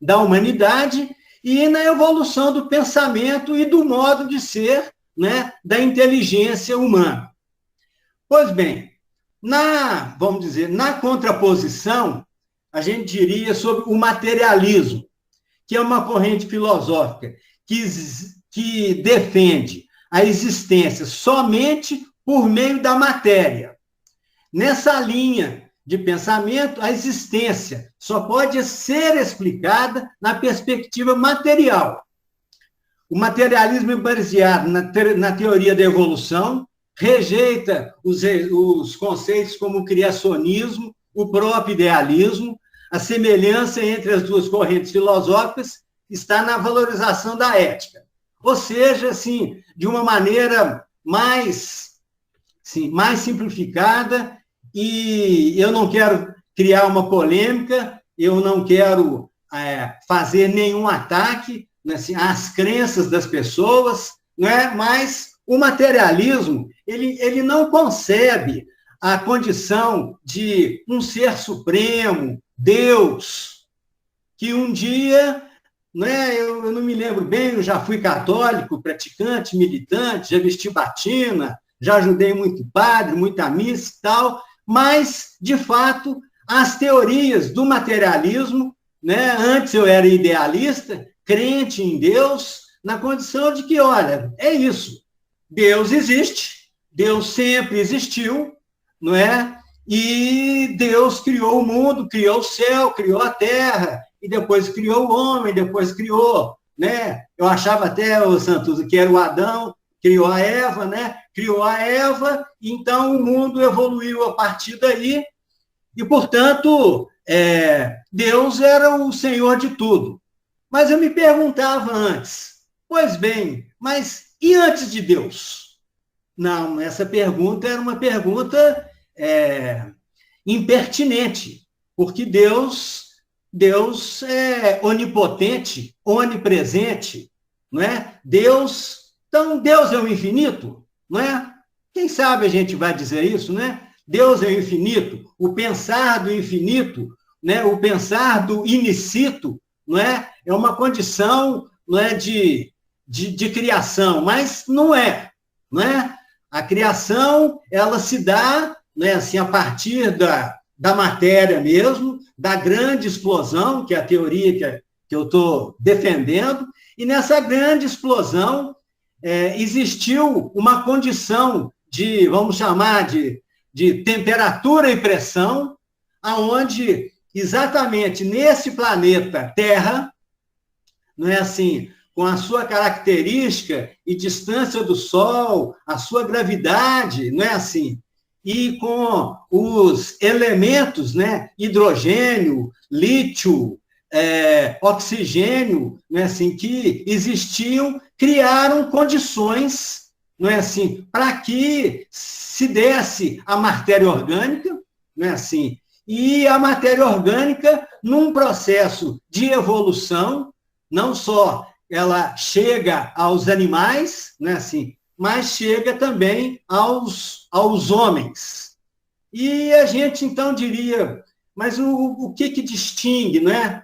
da humanidade, e na evolução do pensamento e do modo de ser, né, da inteligência humana. Pois bem, vamos dizer, na contraposição, a gente diria sobre o materialismo, que é uma corrente filosófica que defende a existência somente por meio da matéria. Nessa linha de pensamento, a existência só pode ser explicada na perspectiva material. O materialismo é baseado na teoria da evolução, rejeita os conceitos como o criacionismo, o próprio idealismo. A semelhança entre as duas correntes filosóficas está na valorização da ética. Ou seja, assim, de uma maneira mais simplificada, e eu não quero criar uma polêmica, eu não quero fazer nenhum ataque, assim, às crenças das pessoas, não é? Mas o materialismo, ele não concebe a condição de um ser supremo, Deus, que um dia, né, eu não me lembro bem, eu já fui católico, praticante, militante, já vesti batina, já ajudei muito padre, muita missa e tal, mas, de fato, as teorias do materialismo, né, antes eu era idealista, crente em Deus, na condição de que, olha, é isso, Deus existe, Deus sempre existiu, não é? E Deus criou o mundo, criou o céu, criou a terra, e depois criou o homem, depois criou, né? Eu achava até, o Santos, que era o Adão, criou a Eva, né? Criou a Eva, então o mundo evoluiu a partir daí, e, portanto, Deus era o Senhor de tudo. Mas eu me perguntava antes, pois bem, mas e antes de Deus? Não, essa pergunta era uma pergunta impertinente, porque Deus é onipotente, onipresente, não é? Então, Deus é o infinito, não é? Quem sabe a gente vai dizer isso, né? Deus é o infinito, o pensar do infinito, né? O pensar do inicito, não é? É uma condição, não é, de criação, mas não é, não é? A criação, ela se dá, né, assim, a partir da matéria mesmo, da grande explosão, que é a teoria que eu estou defendendo, e nessa grande explosão existiu uma condição de, vamos chamar de temperatura e pressão, aonde exatamente nesse planeta Terra, não é assim, com a sua característica e distância do Sol, a sua gravidade, não é assim, e com os elementos, né, hidrogênio, lítio, oxigênio, não é assim, que existiam, criaram condições, não é assim, para que se desse a matéria orgânica, não é assim, e a matéria orgânica, num processo de evolução, não só ela chega aos animais, né, assim, mas chega também aos homens. E a gente, então, diria, mas o que distingue, né,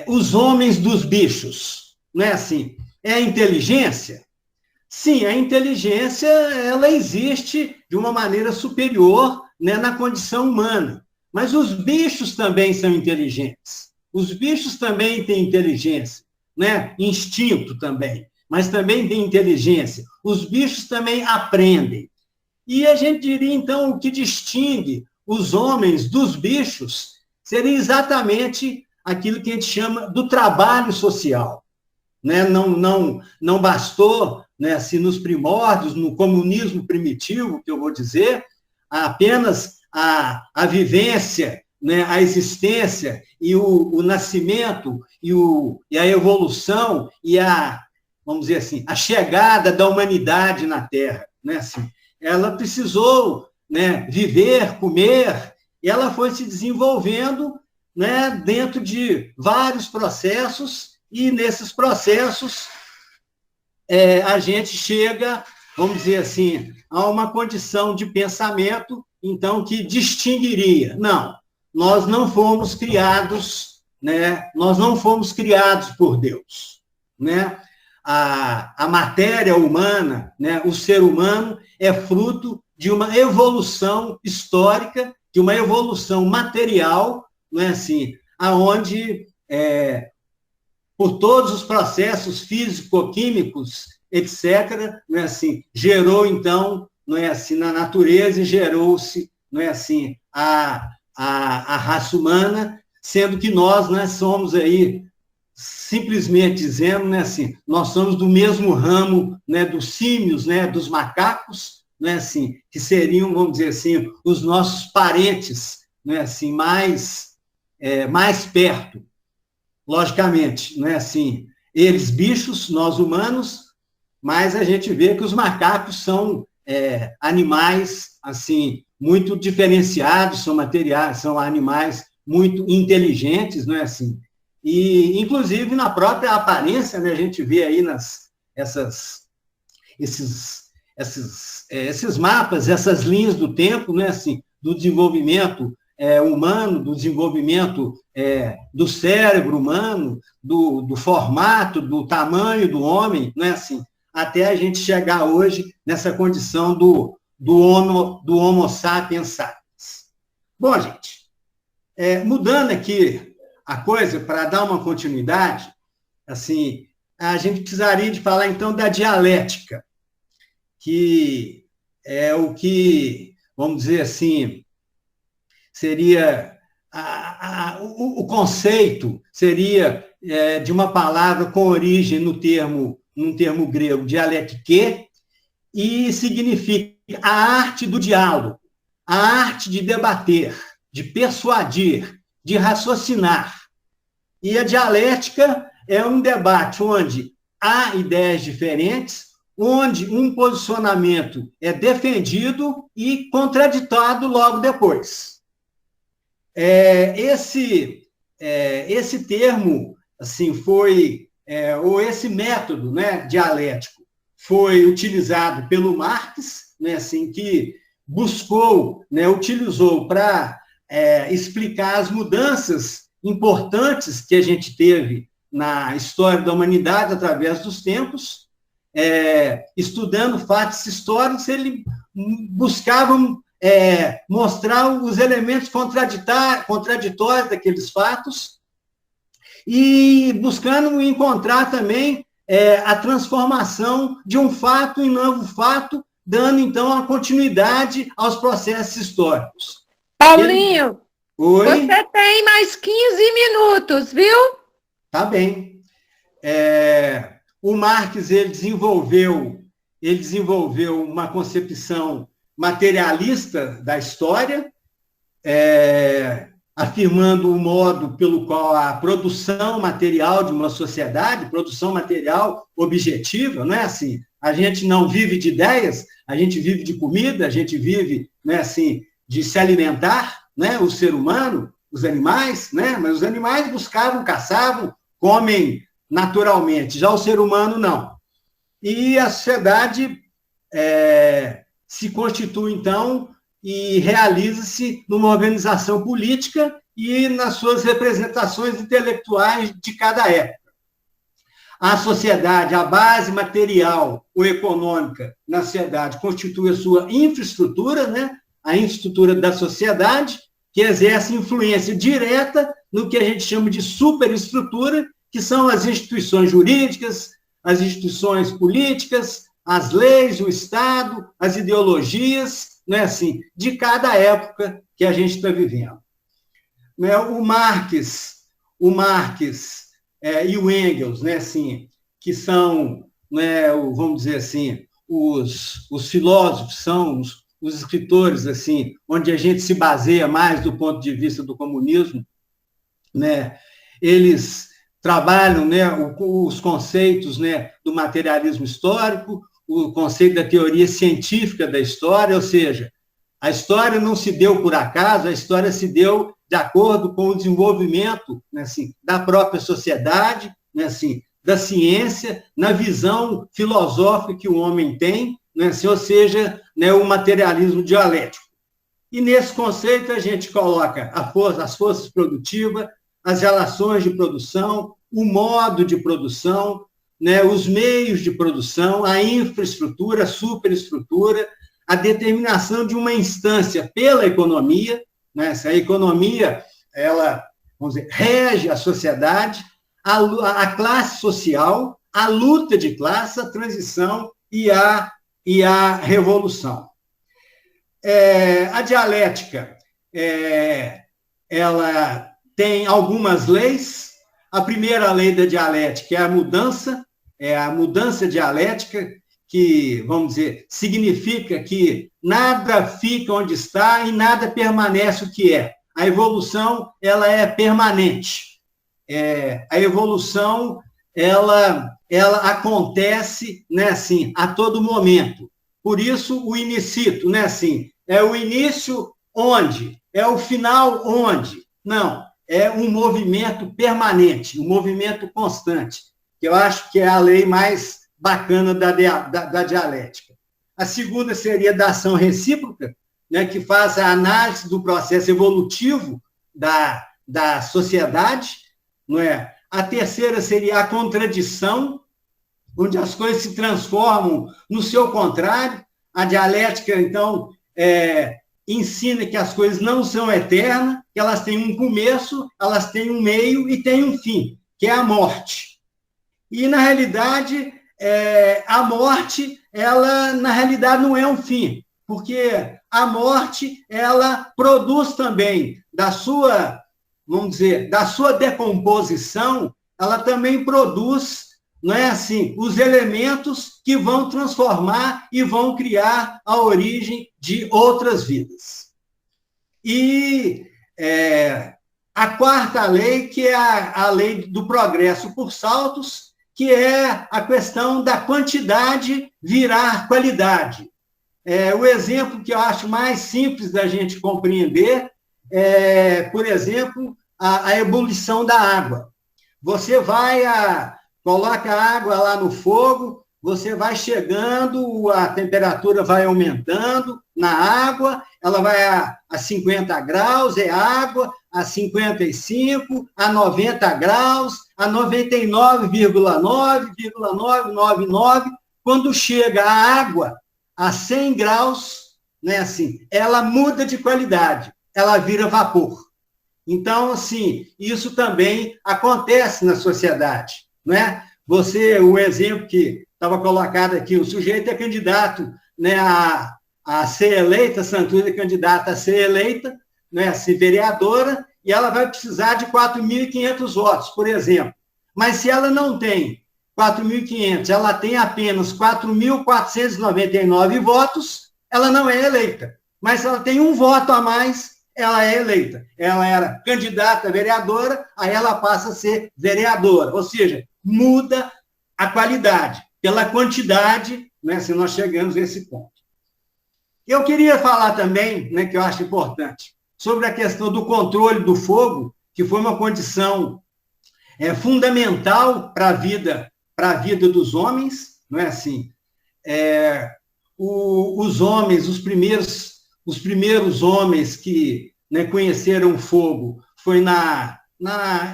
os homens dos bichos? Não é assim? É a inteligência? Sim, a inteligência, ela existe de uma maneira superior, né, na condição humana. Mas os bichos também são inteligentes. Os bichos também têm inteligência, né? Instinto também, mas também têm inteligência. Os bichos também aprendem. E a gente diria, então, o que distingue os homens dos bichos seria exatamente aquilo que a gente chama do trabalho social. Né? Não bastou, né, assim, nos primórdios, no comunismo primitivo, que eu vou dizer, apenas a vivência, né, a existência e o nascimento e a evolução e vamos dizer assim, a chegada da humanidade na Terra, né, assim, ela precisou, né, viver, comer, e ela foi se desenvolvendo, né, dentro de vários processos, e nesses processos a gente chega, vamos dizer assim, a uma condição de pensamento, então, que distinguiria. Não, nós não fomos criados, né? Nós não fomos criados por Deus, né? A matéria humana, né? O ser humano é fruto de uma evolução histórica, de uma evolução material, não é assim, aonde por todos os processos físico-químicos, etc., não é assim, gerou então, não é assim, na natureza, e gerou-se, não é assim, a raça humana, sendo que nós, né, somos aí, simplesmente dizendo, né, assim, nós somos do mesmo ramo, né, dos símios, né, dos macacos, né, assim, que seriam, vamos dizer assim, os nossos parentes, né, assim, mais perto, logicamente, não é assim, eles bichos, nós humanos, mas a gente vê que os macacos são animais, assim, muito diferenciados, são animais muito inteligentes, não é assim? E, inclusive, na própria aparência, né, a gente vê aí esses mapas, essas linhas do tempo, né, assim, do desenvolvimento humano, do desenvolvimento do cérebro humano, do formato, do tamanho do homem, não é assim? Até a gente chegar hoje nessa condição do Homo sapiens sapiens. Bom, gente, mudando aqui a coisa, para dar uma continuidade, assim, a gente precisaria de falar, então, da dialética, que é o que, vamos dizer assim, seria o conceito seria de uma palavra com origem num termo grego, dialetique, e significa a arte do diálogo, a arte de debater, de persuadir, de raciocinar. E a dialética é um debate onde há ideias diferentes, onde um posicionamento é defendido e contraditado logo depois. Esse termo, assim, ou esse método, né, dialético, foi utilizado pelo Marx, né, assim, que buscou, né, utilizou para explicar as mudanças importantes que a gente teve na história da humanidade através dos tempos. Estudando fatos históricos, ele buscava mostrar os elementos contraditórios daqueles fatos e buscando encontrar também a transformação de um fato em novo fato, dando, então, a continuidade aos processos históricos. Paulinho, Oi? Você tem mais 15 minutos, viu? Tá bem. O Marx ele desenvolveu uma concepção materialista da história, afirmando o modo pelo qual a produção material de uma sociedade, produção material objetiva, não é assim? A gente não vive de ideias, a gente vive de comida, a gente vive, não é assim, de se alimentar, né? O ser humano, os animais, né? Mas os animais buscavam, caçavam, comem naturalmente, já o ser humano não. E a sociedade se constitui, então, e realiza-se numa organização política e nas suas representações intelectuais de cada época. A sociedade, a base material ou econômica na sociedade constitui a sua infraestrutura, né? A infraestrutura da sociedade, que exerce influência direta no que a gente chama de superestrutura, que são as instituições jurídicas, as instituições políticas, as leis, o Estado, as ideologias, né, assim, de cada época que a gente está vivendo. O Marx e o Engels, né, assim, que são, né, vamos dizer assim, os filósofos, são os escritores, assim, onde a gente se baseia mais do ponto de vista do comunismo, né, eles trabalham, né, os conceitos, né, do materialismo histórico, o conceito da teoria científica da história, ou seja, a história não se deu por acaso, a história se deu de acordo com o desenvolvimento, né, assim, da própria sociedade, né, assim, da ciência, na visão filosófica que o homem tem, né, assim, ou seja, né, o materialismo dialético. E nesse conceito a gente coloca as forças produtivas, as relações de produção, o modo de produção, né, os meios de produção, a infraestrutura, a superestrutura, a determinação de uma instância pela economia, né, a economia, ela, vamos dizer, rege a sociedade, a classe social, a luta de classe, a transição e a revolução. A dialética, ela tem algumas leis. A primeira lei da dialética é a mudança dialética, que, vamos dizer, significa que nada fica onde está e nada permanece o que é. A evolução, ela é permanente. A evolução, ela acontece, né, assim, a todo momento. Por isso, o inicito, né, assim, é o início onde? É o final onde? Não, é um movimento permanente, um movimento constante, que eu acho que é a lei mais bacana da dialética. A segunda seria da ação recíproca, né, que faz a análise do processo evolutivo da sociedade, não é? A terceira seria a contradição, onde as coisas se transformam no seu contrário. A dialética, então, ensina que as coisas não são eternas, que elas têm um começo, elas têm um meio e têm um fim, que é a morte. E, na realidade, a morte, ela, na realidade, não é um fim, porque a morte, ela produz também da sua, vamos dizer, da sua decomposição, ela também produz, não é assim, os elementos que vão transformar e vão criar a origem de outras vidas. E a quarta lei, que é a lei do progresso por saltos, que é a questão da quantidade virar qualidade. O exemplo que eu acho mais simples da gente compreender é, por exemplo, a ebulição da água. Você coloca a água lá no fogo, você vai chegando, a temperatura vai aumentando na água, ela vai a 50 graus, é água, a 55, a 90 graus, a 99,9,999. Quando chega a água a 100 graus, né, assim, ela muda de qualidade, ela vira vapor. Então, assim, isso também acontece na sociedade, né? O exemplo que estava colocado aqui, o sujeito é candidato, né, a ser eleita, a Santura é candidata a ser eleita, né, a ser vereadora, e ela vai precisar de 4.500 votos, por exemplo. Mas se ela não tem 4.500, ela tem apenas 4.499 votos, ela não é eleita. Mas se ela tem um voto a mais, ela é eleita. Ela era candidata a vereadora, aí ela passa a ser vereadora. Ou seja, muda a qualidade pela quantidade, né, se nós chegamos a esse ponto. Eu queria falar também, né, que eu acho importante, sobre a questão do controle do fogo, que foi uma condição fundamental para a vida dos homens, não é assim? Os homens, os primeiros homens que, né, conheceram o fogo foi na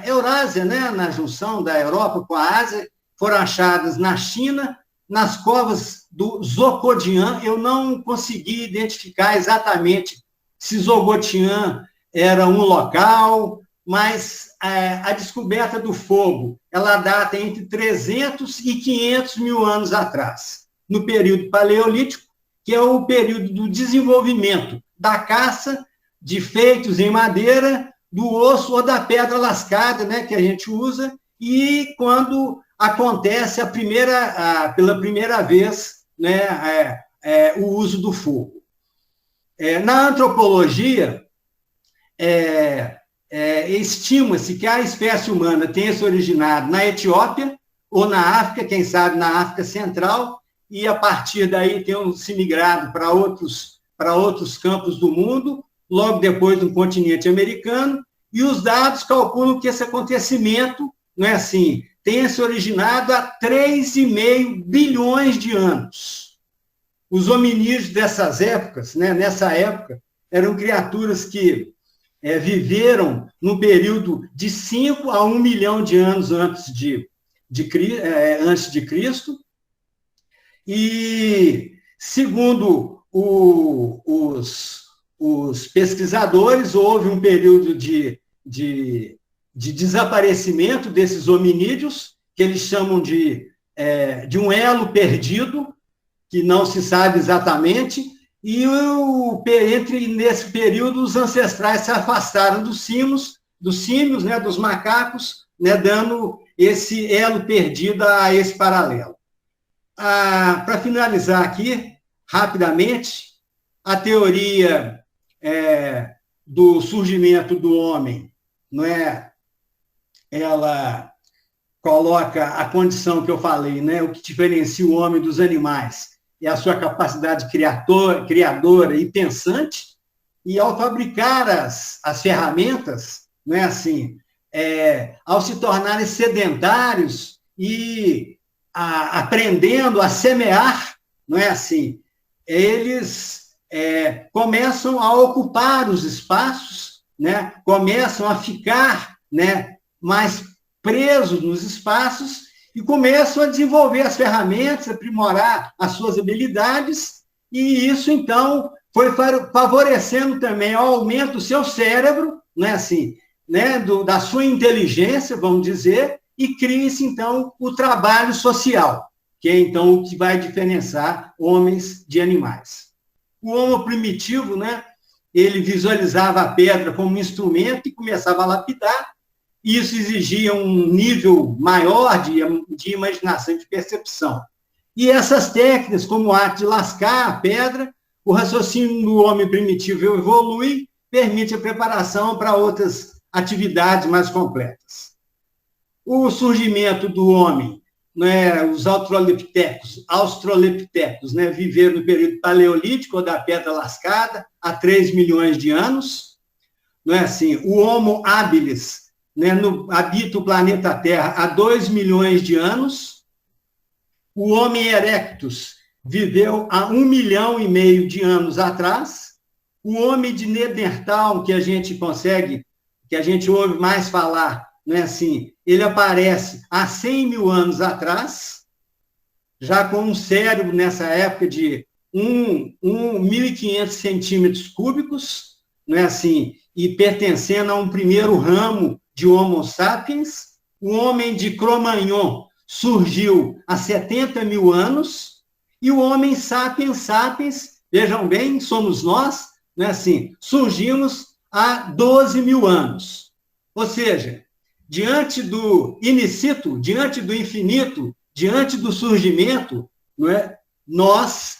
Eurásia, né, na junção da Europa com a Ásia, foram achadas na China, nas covas do Zhoukoudian. Eu não consegui identificar exatamente se Zhoukoudian era um local, mas a descoberta do fogo, ela data entre 300 e 500 mil anos atrás, no período paleolítico, que é o período do desenvolvimento da caça de feitos em madeira, do osso ou da pedra lascada, né, que a gente usa, e quando acontece pela primeira vez, né, o uso do fogo. Na antropologia, estima-se que a espécie humana tenha se originado na Etiópia ou na África, quem sabe na África Central, e a partir daí tenham se migrado para outros campos do mundo, logo depois no continente americano, e os dados calculam que esse acontecimento, não é assim, tenha se originado há 3,5 bilhões de anos. Os hominídeos dessas épocas, né, nessa época, eram criaturas que viveram num período de 5 a 1 milhão de anos antes de Cristo, e, segundo os pesquisadores, houve um período de desaparecimento desses hominídeos, que eles chamam de um elo perdido, que não se sabe exatamente, e nesse período os ancestrais se afastaram dos símios, né, dos macacos, né, dando esse elo perdido a esse paralelo. Para finalizar aqui, rapidamente, a teoria do surgimento do homem, não é? Ela coloca a condição que eu falei, né? O que diferencia o homem dos animais é a sua capacidade criadora e pensante, e ao fabricar as ferramentas, não é assim? Ao se tornarem sedentários e aprendendo a semear, não é assim? Eles começam a ocupar os espaços, né? Começam a ficar, né, mais presos nos espaços e começam a desenvolver as ferramentas, aprimorar as suas habilidades, e isso, então, foi favorecendo também ao aumento do seu cérebro, né, assim, né, da sua inteligência, vamos dizer, e cria-se, então, o trabalho social, que é, então, o que vai diferenciar homens de animais. O homo primitivo, né, ele visualizava a pedra como um instrumento e começava a lapidar. Isso exigia um nível maior de imaginação e de percepção. E essas técnicas, como o ato de lascar a pedra, o raciocínio do homem primitivo evolui, permite a preparação para outras atividades mais completas. O surgimento do homem né, os australopitecos, né, viveram no período paleolítico ou da pedra lascada, há 3 milhões de anos. Não é assim? O Homo habilis, né, habita o planeta Terra há 2 milhões de anos. O Homo erectus viveu há 1,5 milhão de anos atrás. O Homem de Neandertal, que a gente ouve mais falar, não é assim? Ele aparece há 100 mil anos atrás, já com um cérebro nessa época de 1.500 centímetros cúbicos, não é assim? E pertencendo a um primeiro ramo de Homo sapiens. O homem de Cro-Magnon surgiu há 70 mil anos, e o homem sapiens, vejam bem, somos nós, não é assim? Surgimos há 12 mil anos. Ou seja, diante do inicito, diante do infinito, diante do surgimento, não é? Nós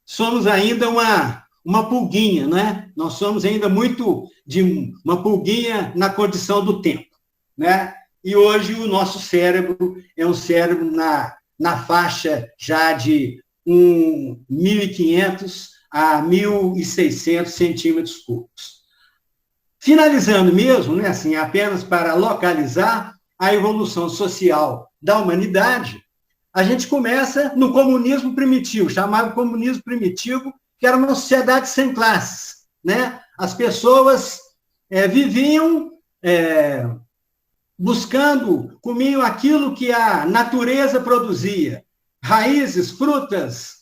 somos ainda uma pulguinha, não é? Nós somos ainda muito de uma pulguinha na condição do tempo, né? E hoje o nosso cérebro é um cérebro na faixa já de 1.500 a 1.600 centímetros cúbicos. Finalizando mesmo, né, assim, apenas para localizar a evolução social da humanidade, a gente começa no comunismo primitivo, chamado comunismo primitivo, que era uma sociedade sem classes, né? As pessoas viviam buscando, comiam aquilo que a natureza produzia, raízes, frutas,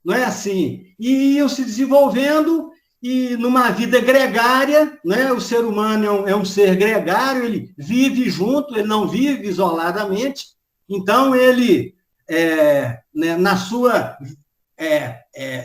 não é assim? E iam se desenvolvendo, e numa vida gregária, né? O ser humano é um ser gregário, ele vive junto, ele não vive isoladamente, então ele, né, na sua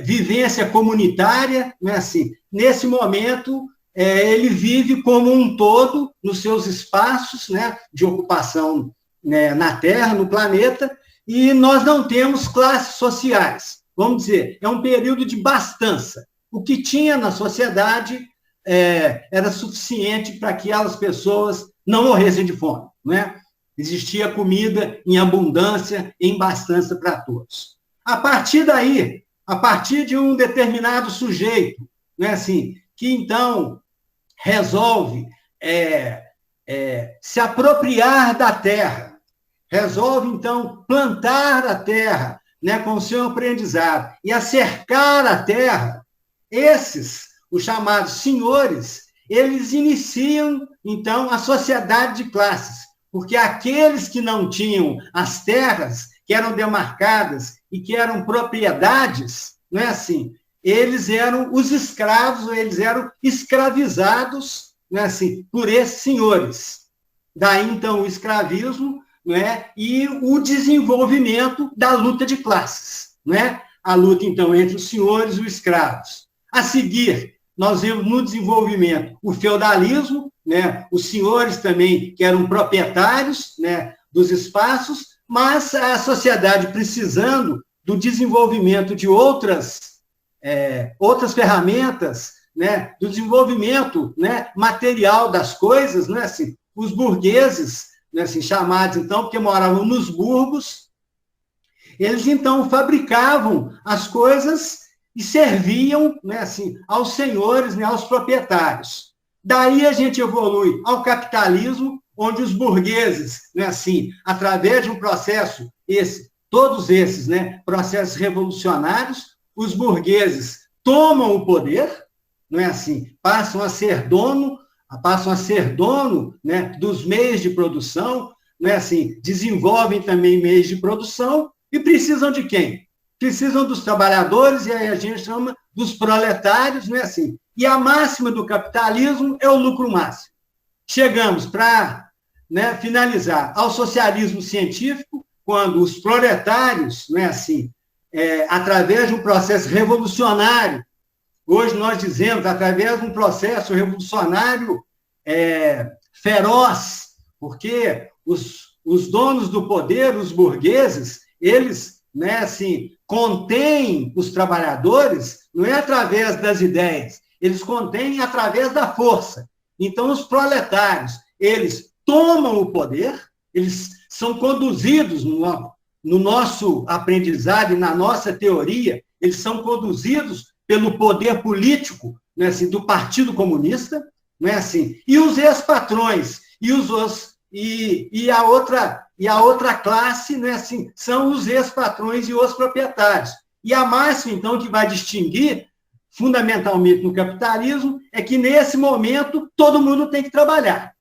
vivência comunitária, né, assim, nesse momento, ele vive como um todo nos seus espaços, né, de ocupação, né, na Terra, no planeta, e nós não temos classes sociais. Vamos dizer, é um período de bastança. O que tinha na sociedade era suficiente para que aquelas pessoas não morressem de fome, né? Existia comida em abundância, em bastança para todos. A partir daí, a partir de um determinado sujeito, né, assim, que então resolve se apropriar da terra, resolve então plantar a terra, né, com o seu aprendizado e acercar a terra, os chamados senhores, eles iniciam então a sociedade de classes, porque aqueles que não tinham as terras, que eram demarcadas e que eram propriedades, não é assim? Eles eram os escravos, eles eram escravizados, não é assim, por esses senhores. Daí, então, o escravismo, não é? E o desenvolvimento da luta de classes, não é? A luta, então, entre os senhores e os escravos. A seguir, nós vemos no desenvolvimento o feudalismo, né? Os senhores também, que eram proprietários, né, dos espaços, mas a sociedade precisando do desenvolvimento de outras ferramentas, né, do desenvolvimento, né, material das coisas, né, assim, os burgueses, né, assim, chamados, então, porque moravam nos burgos, eles, então, fabricavam as coisas e serviam, né, assim, aos senhores, né, aos proprietários. Daí a gente evolui ao capitalismo, onde os burgueses, né, assim, através de um processo, todos esses, né, processos revolucionários, os burgueses tomam o poder, não é assim, passam a ser dono, né, dos meios de produção, não é assim, desenvolvem também meios de produção e precisam de quem? Precisam dos trabalhadores, e aí a gente chama dos proletários, não é assim? E a máxima do capitalismo é o lucro máximo. Chegamos para, né, finalizar ao socialismo científico, quando os proletários, não é assim, através de um processo revolucionário, hoje nós dizemos, através de um processo revolucionário feroz, porque os donos do poder, os burgueses, eles, né, assim, contêm os trabalhadores, não é através das ideias, eles contêm através da força. Então, os proletários, eles tomam o poder, eles são conduzidos no nosso aprendizado e na nossa teoria, eles são conduzidos pelo poder político, não é assim, do Partido Comunista, não é assim? E os ex-patrões e a outra classe, não é assim, são os ex-patrões e os proprietários. E a máxima, então, que vai distinguir, fundamentalmente no capitalismo, é que, nesse momento, todo mundo tem que trabalhar.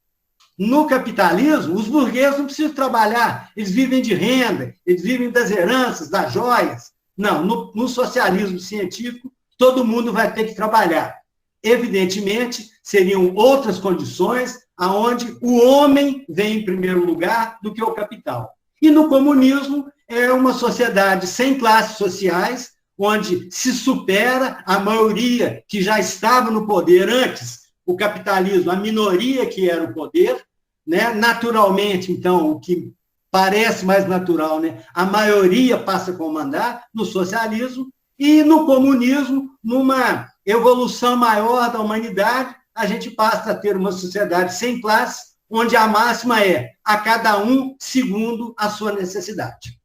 No capitalismo, os burgueses não precisam trabalhar, eles vivem de renda, eles vivem das heranças, das joias. Não, no socialismo científico, todo mundo vai ter que trabalhar. Evidentemente, seriam outras condições aonde o homem vem em primeiro lugar do que o capital. E no comunismo, é uma sociedade sem classes sociais, onde se supera a maioria que já estava no poder antes, o capitalismo, a minoria que era o poder, né? Naturalmente, então, o que parece mais natural, né? A maioria passa a comandar no socialismo, e no comunismo, numa evolução maior da humanidade, a gente passa a ter uma sociedade sem classe, onde a máxima é a cada um segundo a sua necessidade.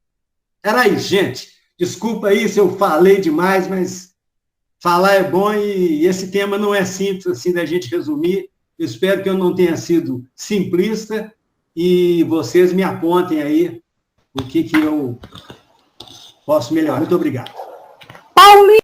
Era isso, gente. Desculpa aí se eu falei demais, mas falar é bom e esse tema não é simples assim da gente resumir. Eu espero que eu não tenha sido simplista e vocês me apontem aí o que eu posso melhorar. Muito obrigado. Paulinho!